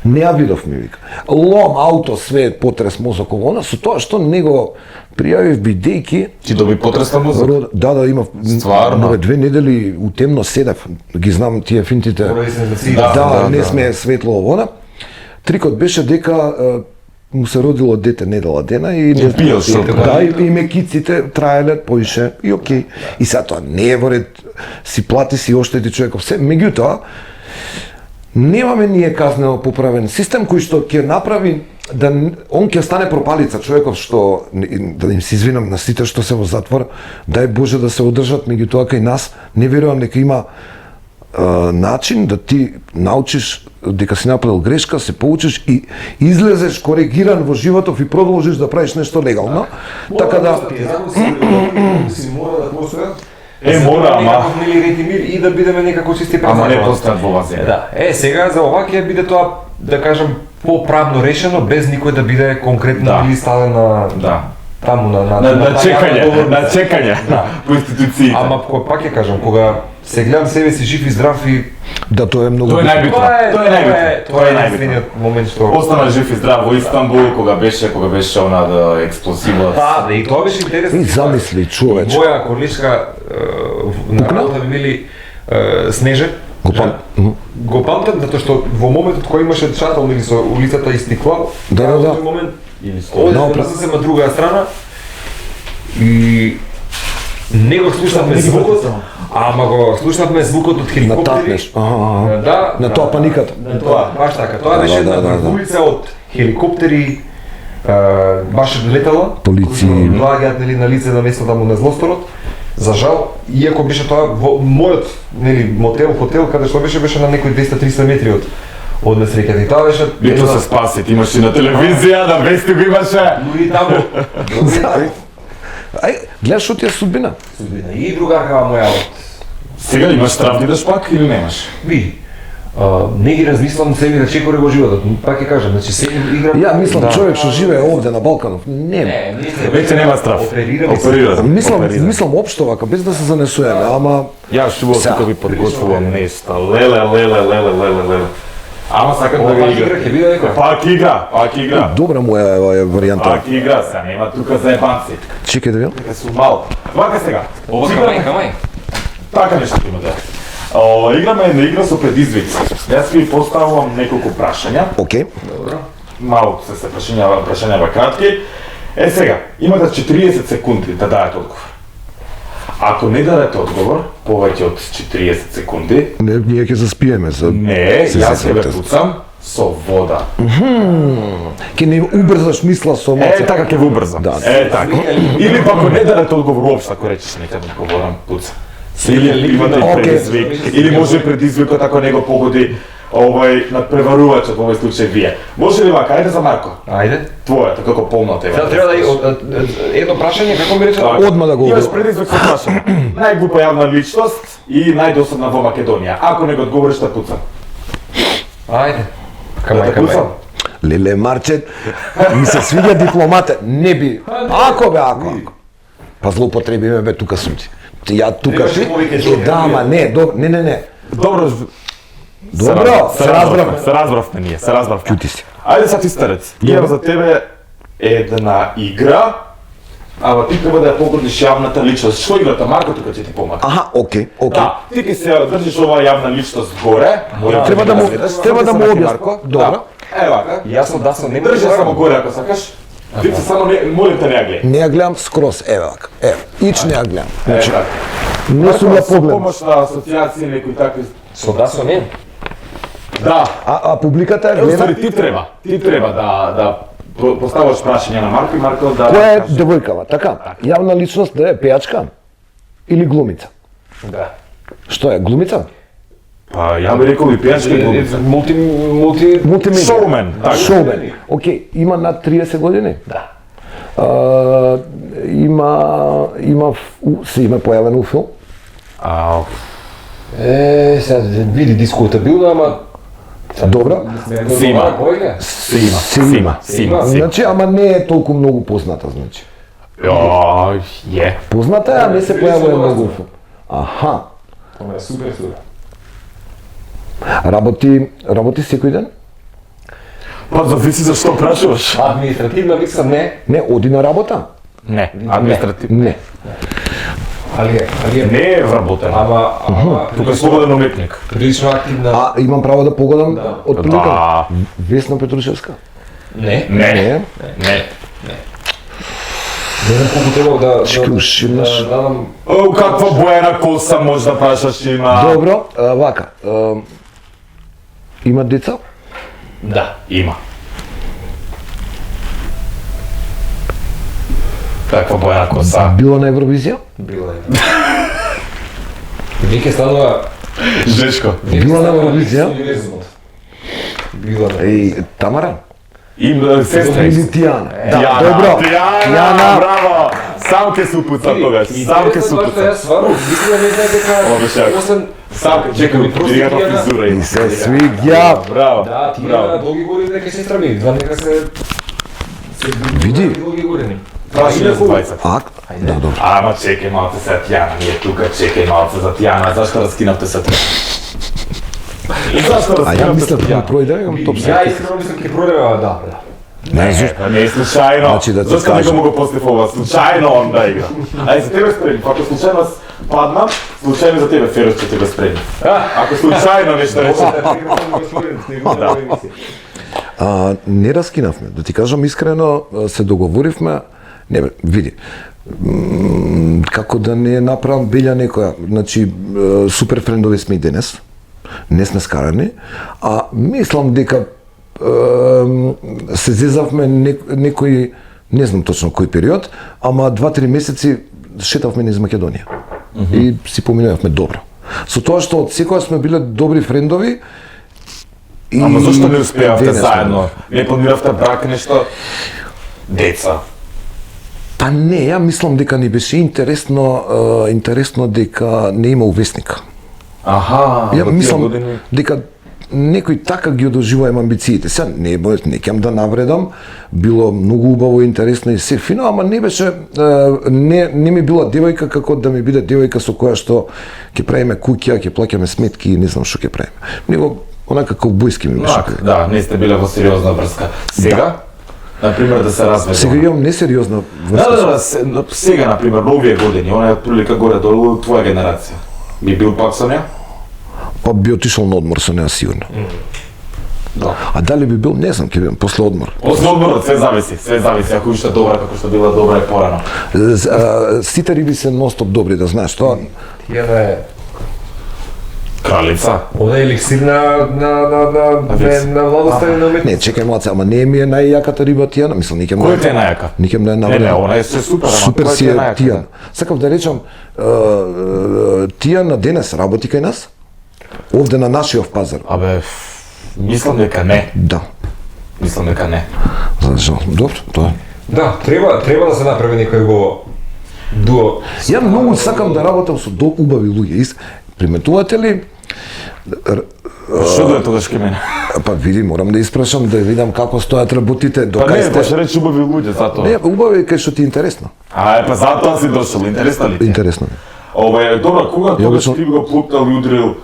Не ја видов ми вика. Лом, ауто, све потрес мозок ово, со тоа што не го пријавив бидејки, Ти доби потресна музика? да, има. Стварно? Море 2 недели у темно седев, ги знам тие финтите. Поради сензацијата. Да, не сме светло вода. Трикот беше дека му се родило дете недела дена и И пиел што? да, и мекиците траеле поише и окей. И сега тоа не е во ред, си плати си оштети човеков се, меѓутоа немаме ние казнено поправен систем кој што ќе направи да он ќе стане пропалица човеков што да им се извинам на сите што се во затвор, дај Боже да се одржат, меѓутоа кај нас не верувам дека има начин да ти научиш дека си направил грешка, се поучиш и излезеш коригиран во животов и продолжиш да правиш нешто легално. Така да си мора да посујат. Мора, ама. Нели ред и мир и да бидеме некако чисти пред Ама не законот. постојат во вазија. Да. Сега за ова ќе биде тоа, да кажам, поправно решено, без никој да биде конкретно Да. или ставен на Да. таму на На чекање, договор. на чекање по институциите. Ама пак ќе кажам, кога се гледам себе си жив и здрав и да тоа е многу Тоа е битно. најбитно. Тоа е најбитно. Тоа е најбитниот момент што Остана жив и здрав во Истанбул кога беше она да експлозива. Да, и тоа беше интересно. И замисли човече. Моја колешка на работа ми били Снеже. Го пам- Го памтам затоа што во моментот кој имаше шатол или со улицата истикла, Да. во тој момент оде Напред. да се на друга страна и не го слушнавме звукот, ама го слушнавме звукот од хеликоптери. Натапнеш. Аха. Да, На тоа паниката. На тоа, баш така. Тоа беше Да, една да. улица од хеликоптери, баш летала, Полиции. кои доаѓаат нели на лице на местото таму на злосторот. За жал, иако беше тоа во мојот нели хотел каде што беше на некои 200-300 метри од несреќата. И тоа беше Бито се спаси, ти имаш и на телевизија, на вести го имаше. дури таму. Ај, гледаш што ти е судбина. Судбина. И другаркава моја од Сега имаш штраф идеш пак или немаш? ви. Не ги размислам себе да чекоре го животот. Пак ќе кажам, значи се играм. Ја мислам човек што живее овде на Балканов, не. Веќе нема страв. Оперира. Мислам општо вака без да се занесуваме, ама Ја што тука ви подготвувам нешта. Леле. Ама сакам да го игра. Ќе биде некој. Пак игра. добра му е варијанта. Пак игра, се нема тука за ебанци. Чекај да видам. Дека су мал. Вака сега. Ова камај. Така нешто има да. Играме една игра со предизвици. Јас ви поставувам неколку прашања. Океј. Малку се прашањава кратки. Сега, имате 40 секунди да дадете одговор. Ако не дадете одговор, повеќе од 40 секунди, Не, ние ќе заспиеме за не, јас ќе ве пуцам со вода. Ќе не убрзаш мисла со емоција. Така ќе ве убрзам. Да. Така. Или ако не дадете одговор уопште, ако речеш нека да одговорам, пуцам. Или имате и предизвик, или може предизвикот ако не го погоди надпреварувачот, во овој случај вие. Може ли вака, ајде за Марко, Ајде. твојата, како полната Сега треба да едно прашање, како ми рече? Одма да го Имаш предизвик со прашање. Најглупа јавна личност и најдосадна во Македонија. Ако не го одговориш, да пуцам. Ајде. Да те пуцам. Леле Марчет, ми се свиѓа дипломата, не би. Ако. Па злоупотребиме бе тука сум ти. Ја тука Требаше повеќе да, ама не. Добро, Добро, се разбравме. ние, се разбравме. Чути си. Ајде сад ти старец. Имам за тебе една игра, ама ти треба да ја погодиш јавната личност. Што играта? Марко тука ќе ти помага. Аха, океј. Да, ти ќе се држиш оваа јавна личност горе. Треба да му објасниш. Добро. Добро. Е вака. Јасно да сум, не Држи само горе ако сакаш. Ти се само молим те не ја гледај. Не ја гледам скроз, еве вака. Еве, ич не ја гледам. Значи, така. не сум ја Со погледнал. помош на асоцијации некои такви. Со да сум не. Да. А публиката ја Е, гледа? уствари ти треба да поставаш прашање на Марко и Марко да Која е каже. девојкава, така? Јавна личност да е пејачка или глумица? Да. Што е, глумица? Па ја би рекол и пејачка и глумица. Мултимедија. Шоумен, така. Шоумен. Океј, има над 30 години? Да. Се има појавено у филм? Сега види дискутабилно, ама Добро. Се има. Се има. Си. Значи, ама не е толку многу позната, значи. Е. Позната е, а не се појавува многу у филм. Аха. Ова е супер. Работи секој ден? Па зависи за што прашуваш. Административна виксам не, Не, оди на работа? Не, административно. Не. ali je Не е вработена. ама Тука е слободен уметник. прилично активна. А, имам право да погодам од прилика? Да. Весна Петрушевска? Не. Не. Не знам колку требало да Шкрушимаш. дадам. О, каква боена коса може да прашаш има? Добро, вака. Има деца? Да. Има. Каква боена коса? Било на Евровизија? Била е. Веќе станува Жешко. Била на Евровизија? Била на. Еј, Тамара? Има сестра. Или Тијана? Да, Тијана. добро. Тијана, браво. Сам ке се упуца тогаш. Сам ке се упуца. Јас стварно мислам да не знае дека Обешак. освен Сам ке чекам пријатна фризура И има. се свиѓа. Браво. да, ти Браво. на долги години дека сестра ми, знам дека се Види. долги години. Прашање за 20. А, да, добро. Ама чекај малце за Тијана, ние тука чекај малце за Тијана. Зашто раскинавте се тоа? Зашто А ја раскинавте мислам се да Тијана? пројде, имам топ Ја се. искрено мислам ќе пролева, да. Не, Па не е случајно. Значи да ти Зашто кажам. некому го постив ова? Случајно он да игра. Ај за тебе спремни. Ако случајно аз паднам, случајно за тебе Ферос ќе те го спремни. Ако случајно нешто рече. Не раскинавме. Да ти кажам искрено, се договоривме. Не, бе, види. Како да не направам белја некоја. Значи, супер френдови сме и денес. Не сме скарани. А мислам дека се зезавме некој, не знам точно кој период, ама 2-3 месеци шетавме низ Македонија. И си поминувавме добро. Со тоа што од секоја сме биле добри френдови, и Ама зашто не успеавте денес сме. заедно? Не планиравте брак, нешто? Деца. Па не, ја мислам дека ни беше интересно дека не има увесник. Аха, Ја во тие мислам години. дека некој така ги одоживаем амбициите. Сега не ќе да навредам, било многу убаво, интересно и се фино, ама не беше не ми била девојка како да ми биде девојка со која што ќе правиме куќа, ќе плаќаме сметки и не знам што ќе правиме. Него онака ковбојски ми беше. Да, не сте биле во сериозна врска. Сега, например, да се разведете. Сега имам несериозна врска. Сега, например, новие години, она е прилика горе долу твоја генерација. Би бил пак со неа? Па би отишол на одмор со неа сигурно. Да. А дали би бил, не знам, ќе бидам после одмор. После одморот све зависи, ако уште добра како што била добра е порано. Сите риби се нон-стоп добри, да знаеш тоа. Тијана е Кралица. Она е еликсир на младоста и на уметност. Не, чекај малце, ама не ми е најјаката риба Тијана, мислам, никем Кој те е најака? Никем не е Не, навреден. она е се супер, ама Супер кој си ти е е најака? Тијана. Сакав да речам, Тијана денес работи кај нас? Овде на нашиот пазар. Абе, мислам дека не. Да. Мислам дека не. За жал. Добро, тоа е. Да, треба да се направи некој го дуо. Ја многу сакам да работам со убави луѓе. Приметувате ли? Што да е тогаш ке мене? Па види, морам да испрашам да видам како стојат работите, Па докај не, сте. па ще речи убави луѓе, затоа. Не, убави кај што ти е интересно. Па затоа си дошол, интересна ли ти? Интересно ми. Добро, кога тогаш обично- ти би го плутнал и удрил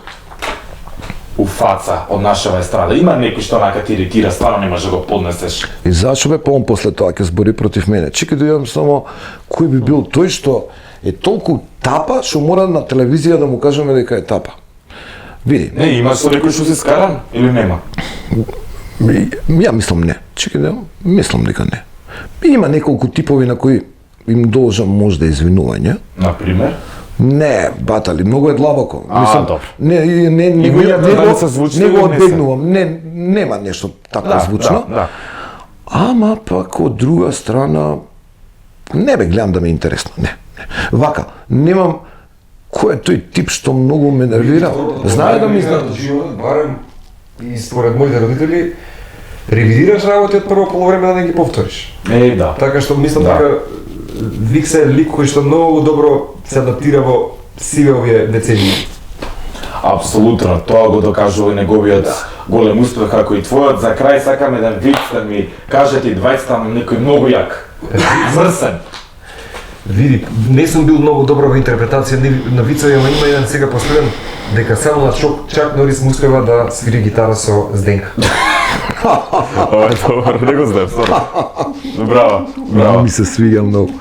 у фаца од нашава естрада? Има некој што онака ти иритира, стварно не можеш да го поднесеш. И зашо бе по после тоа ќе збори против мене? Чекај да видам само кој би бил тој што е толку тапа што мора на телевизија да му кажеме дека е тапа. Види, Не, имаш со некој што си скаран или нема? ја мислам не. Чекај да мислам дека не. Има неколку типови на кои им должам можда извинување. Например? Не, батали, многу е длабоко. добро. Не го имате дали се звучно не или го не се? одбегнувам. Нема нешто така звучно. Да. Ама пак од друга страна не бе гледам да ме е интересно. Не. Вака, немам кој е тој тип што многу ме нервира. Знае да ми знае. Барем и според моите родители, ревидираш работи од прво полувреме да не ги повториш. Да. Така што мислам Да. дека Вик се е лик кој што многу добро се адаптира во сиве овие децении. Апсолутно, тоа го докажува и неговиот голем успех како и твојот. За крај сакам еден виц да ми кажете и двајцата на некој многу јак. Врсен. Види, не сум бил многу добро во интерпретација на вицови, ама има еден сега последен дека само на Чак Норис му успева да свири гитара со Зденка. Ова е добро, не го знаем, сори. Браво, Ми се свиѓа многу.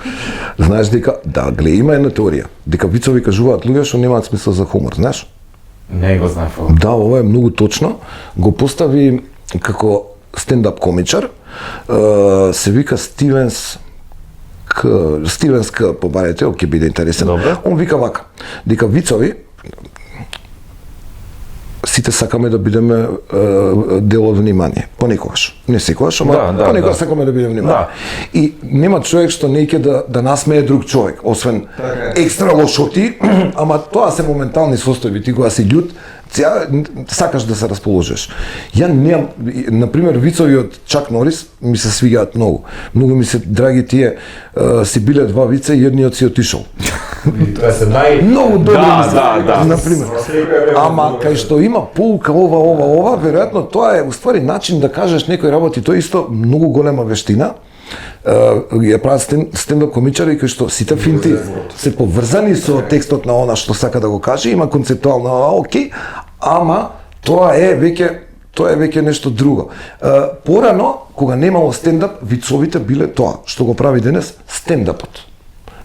Знаеш дека, да, гледа, има една теорија, дека вицови кажуваат луѓе што немаат смисла за хумор, знаеш? Не го знаев ова. Да, ова е многу точно. Го постави како стендап комичар, се вика Стивенс К по барете, ќе биде интересен. Добре. Он вика вака, дека вицови сите сакаме да бидеме дел од внимание. Понекогаш. Не секогаш, ама понекогаш сакаме да бидеме внимание. И нема човек што не ќе да насмее друг човек, освен екстра лошоти, ама тоа се моментални состојби. Ти кога си љут, сакаш да се расположиш. Ја немам, например, вицови од Чак Норис ми се свиѓаат многу. Многу ми се драги тие, си биле два вица и едниот си отишол. Тоа се Многу добри ми се, да. например. Ама кај што има поука ова, веројатно тоа е уствари начин да кажеш некои работи, тоа исто многу голема вештина. Ја прават стендап комичари кои што сите финти се поврзани со текстот на она што сака да го каже, има концептуално окей, ама тоа е веќе нешто друго. Порано, кога немало стендап, вицовите биле тоа што го прави денес стендапот.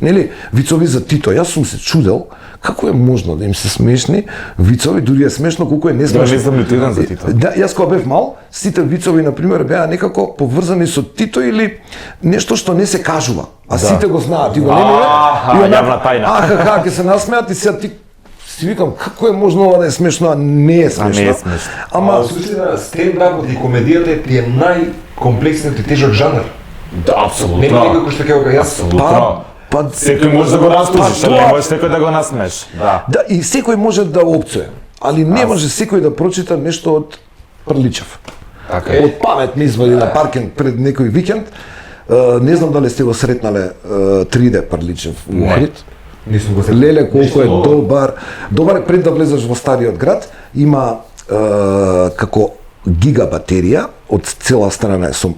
Нели, вицови за Тито, јас сум се чудел како е можно да им се смешни вицови, дури е смешно колку е несмешно. Да, не знам ниту еден за Тито. Да, јас кога бев мал, сите вицови на пример беа некако поврзани со Тито или нешто што не се кажува, а сите го знаат и го немиле. Јавна тајна. Ќе се насмеат и сега ти си викам како е можно ова да е смешно, а не е смешно. не е смешно. Ама Во случај на стендапот и комедијата ти е најкомплексниот и тежок жанр. Да, апсолутно. Нема никој кој што ќе го кажа. Апсолутно. Секој може да го растужиш, але не можеш секој да го насмеш. Да, и секој може да опцуе, али не може секој да прочита нешто од Прличев. Така е. Од памет ми извади на паркинг пред некој викенд. Не знам дали сте го сретнале 3D Прличев во Охрид. Не сум го сретнал. Леле колку е добар. Добар е пред да влезеш во стариот град, има како гига батерија, од цела страна е со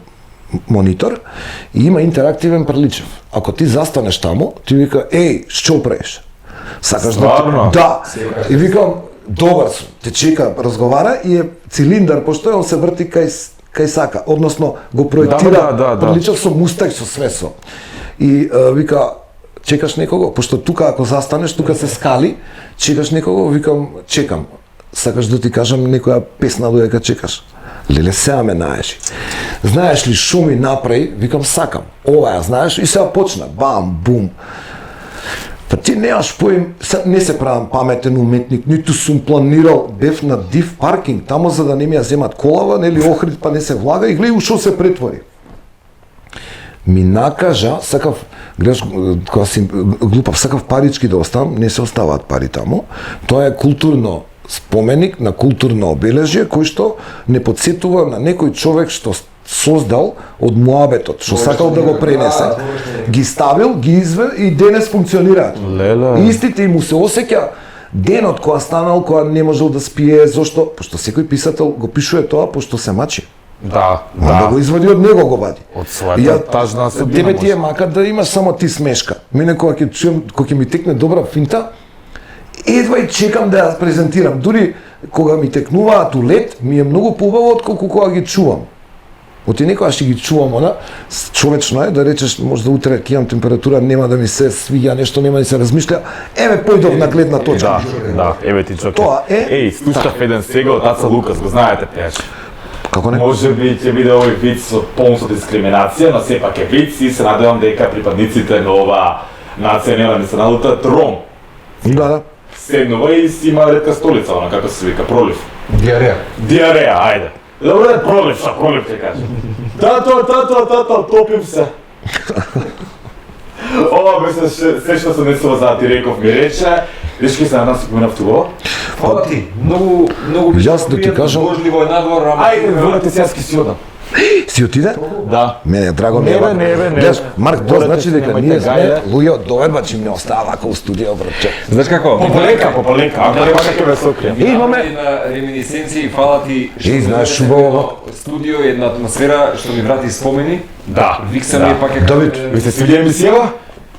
монитор и има интерактивен приличев. Ако ти застанеш таму, ти вика, еј, што правиш? Сакаш Стварно? Да. И викам, добар сум, те чека, разговара и е цилиндар, пошто он се врти кај сака, односно го проектира Да. приличав со мустак со све со. И вика, чекаш некого, пошто тука ако застанеш, тука се скали, чекаш некого, викам, чекам. Сакаш да ти кажам некоја песна додека чекаш? Леле, сега ме наеши. Знаеш ли шо ми направи? Викам, сакам. Ова ја знаеш? И сега почна. Бам, бум. Па ти неаш поим, не се правам паметен уметник, ниту сум планирал, бев на див паркинг, тамо за да не ми ја земат колава, нели Охрид па не се влага и гледа шо се претвори. Ми накажа, сакав, гледаш, кога си глупав, сакав парички да оставам, не се оставаат пари тамо. Тоа е културно споменик на културно обележје кој што не подсетува на некој човек што создал од муабетот, што сакал да го пренесе, ги ставил, ги извел и денес функционираат. Леле. И истите и му се осеќа денот која станал, која не можел да спие, зошто? Пошто секој писател го пишува тоа, пошто се мачи. Да, Да го извади од него го вади. Од својата тажна судбина. Тебе ти е мака да има само ти смешка. Мене кога ќе чуем, кога ќе ми текне добра финта, едва и чекам да ја презентирам. Дури кога ми текнуваат у лет, ми е многу побаво отколку кога ги чувам. Оти некогаш ќе ги чувам, она, човечно е да речеш, можда утре ќе имам температура, нема да ми се свиѓа нешто, нема да се размишља. Еве појдов на гледна точка. Да, еве ти чоке. Тоа е- Еј, слушав еден сега од Аца Лукас, го знаете, пријател. Како не? Може би ќе биде овој виц со полн со дискриминација, но сепак е виц и се надевам дека припадниците на оваа нација нема да се налутат ром. Да. Седнува и си има ретка столица, она како се вика, пролив. Диареја. Диареја, ајде. Добро е пролив, што пролив ќе кажа. Тато, топим се. Ова беше се што се несува за ти реков ми рече. Виш ки се надам се поменав туго? Фала ти. Многу Јас да ти кажам- Божливо е надвор, ама Ајде, волете се, јас ки си одам. Си отиде? Да. Мене драго ми е. Не бе. Гледаш, Марк, тоа значи дека Немојте ние сме гајде. луѓе од довербачи не остава вака у студио, братче. Знаеш како? Пополенка, ако не пак ќе ве сокрием. Имаме на реминисценции, фала ти што Ей, ми знаеш, донесе убаво. едно студио, една атмосфера што ми врати спомени. Да. Викса ми е пак е Давид, Ви се свиѓа емисијава?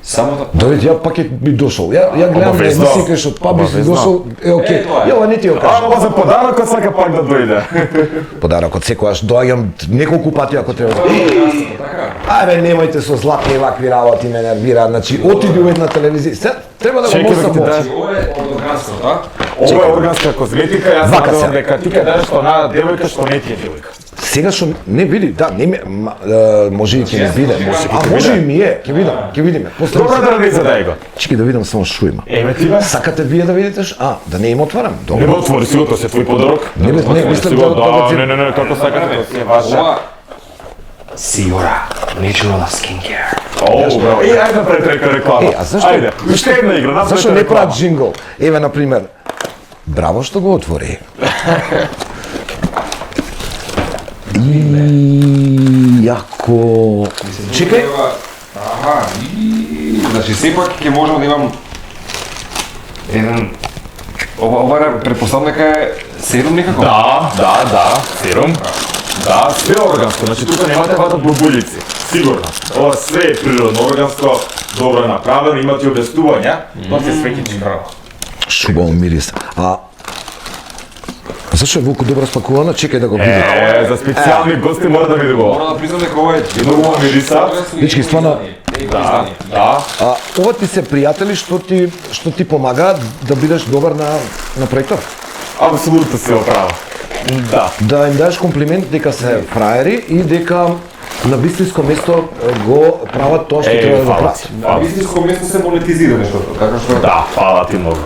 само да Давид, ја пак би дошол. Ја гледам на Обавезно. емисија кај што па би си Обавезно. дошол, е окей. Е, тоа е. Ја, ова не ти ја кажам. Ама за подарокот сака пак да дојде. Подарокот секогаш доаѓам неколку пати ако треба. така. Ајде, немојте со златни и вакви работи ме нервираат. Значи, отиди у една телевизија. Се, треба да го Чекай да мосам ти очи. дадам. Ова е од органско, да? Ова е органска козметика, јас Вака надевам се. дека ти кај дадеш она девојка што не ти е девојка. Сега што не види, да, не ми, може и ќе ми биде. Може и ми е, ќе видиме. После Добра да не задај го. чекай да видам само шо има. Еве ти бе. Сакате вие да видите што? Да не им отварам. Не Добро. го отвори сигурно, тоа се твој подарок. Не, мислам да го не, како сакате, тоа си е ваше. Ова Сигура, Natural Skincare. О, браво. Ајде направи трека реклама. А зашто? Ајде, уште една игра, направи Зашто не реклама. прават джингл? Еве, на пример, браво што го отвори. И јако. Чекај. Аха, и значи сепак ќе можам да имам еден ова претпоставам дека е серум некако. Да, серум. Да, све органско, значи тука немате вата бубулици, сигурно. Ова све е природно, органско, добро е направено, имате објаснувања, тоа се свеќичи краво. Шубаво мирис. Зашто е волку добро спакувано? Чекај да го видам. За специјални гости мора да види го. Мора да признам дека ова е Многу мириса. Дечки, стварно, Да. ова ти се пријатели што ти помагаат да бидеш добар на проектот. Апсолутно се оправа. Да. Да им дадеш комплимент дека се фраери и дека на бизниско место го прават тоа што треба да го фала прават. ти. На бизниско место се монетизира нештото, така што Да, фала ти многу.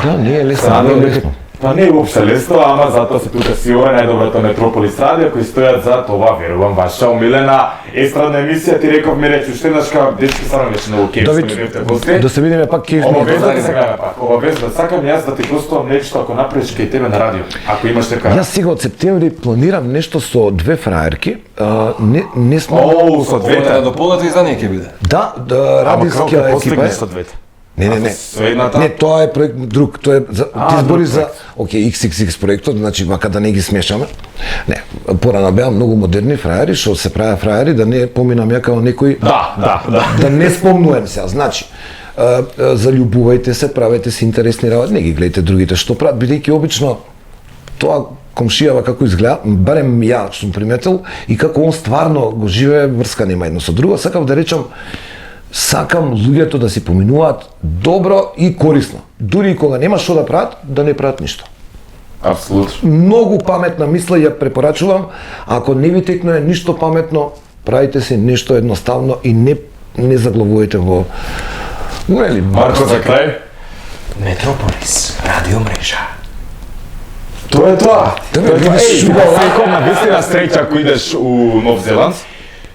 Да, не е лесно, не Надам е дека лесно. па не е уопште лесно, ама затоа се тука сигурно најдоброто Метрополис радио кои стојат за тоа, верувам, ваша омилена естрадна емисија, ти реков ми рече, уште еднаш као дечки сарам беше многу кеф, Давид, да се видиме пак кеф ми е Обавезно тоа. да се гледаме пак, обавезно, сакам јас да ти гостувам нешто ако направиш кај тебе на радио, ако имаш нека. Јас сега од септември планирам нешто со две фраерки. Не сме... Оу, со ова е двете. дополнето издание ќе биде. Да, Ама како радијскија екипа постигнеш е. со двете? Не. Средната? Не, тоа е проект друг, тоа е за ти збори друг за XXX проектот, значи вака да не ги смешаме. Не, порано беа многу модерни фраери, што се правеа фраери да не поминам ја како некој да не спомнувам се, значи заљубувајте се, правете се интересни работи, не ги гледате другите што прават, бидејќи обично тоа комшијава како изгледа, барем ја што сум приметил и како он стварно го живее, врска нема едно со друго, сакав да речам сакам луѓето да си поминуваат добро и корисно. Дури и кога нема што да прават, да не прават ништо. Апсолутно. Многу паметна мисла ја препорачувам, ако не ви текне ништо паметно, правите си нешто едноставно и не заглавувате во нели Марко, за крај? Метрополис, радиомрежа. Тоа е тоа. видиш, Секој на вистина среќа ако идеш у Нов Зеланд,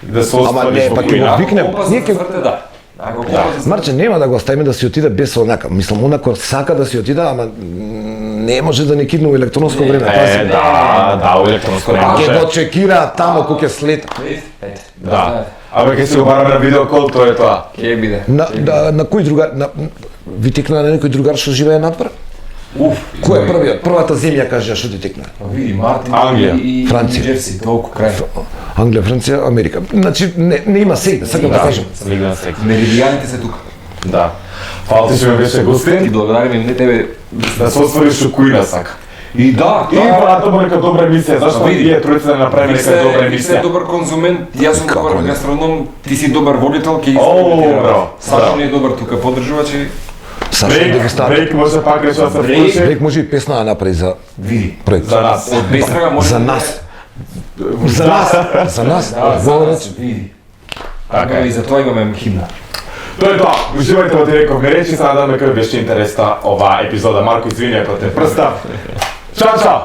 да се Ама останеш не, во па ќе го кујна. викнем. Ние ќе да. Ако попазно Марче нема да го оставиме да си отиде без онака. Мислам, онако сака да си отиде, ама не може да не кидне у електронско време. Пази. Да, у електронско не Ќе може. го чекира тамо кој ќе слета. Да. Абе, ќе си го бараме на видеокол, тоа е тоа. Ке биде. На кој другар, ви текна на некој другар што живее надвор? Кој е првиот? Првата земја кажа што ти текна? Види, Мартин Англија. и Франција. Джерси, толку крај. Англија, Франција, Америка. Значи не има сегде, сакам да кажам. Лигна секи. Меридијаните се тука. Да. Фала ти што ме беше Ти гостин, благодарим не тебе. да се отвориш у кујна сака. И да, И понатаму нека добра емисија, зашто Види. вие тројца да направиме нека добра Ти си емисија? добар конзумент, јас сум Како добар не? гастроном, ти си добар водител, ќе О, браво. Сашо не е добар тука подржувач и Сашо да ги стави. Брейк може пак нешто да се Брейк. вклучи. Брейк може и песна да направи за види. проект. За нас. Од Бестрага може За нас. За нас. За нас. За Во нас, види. Така е. И за тоа имаме химна. Тоа е тоа. Уживајте во Диреков ми речи, се надам дека ви беше интересна оваа епизода. Марко, извини ако те прстав. Чао, чао!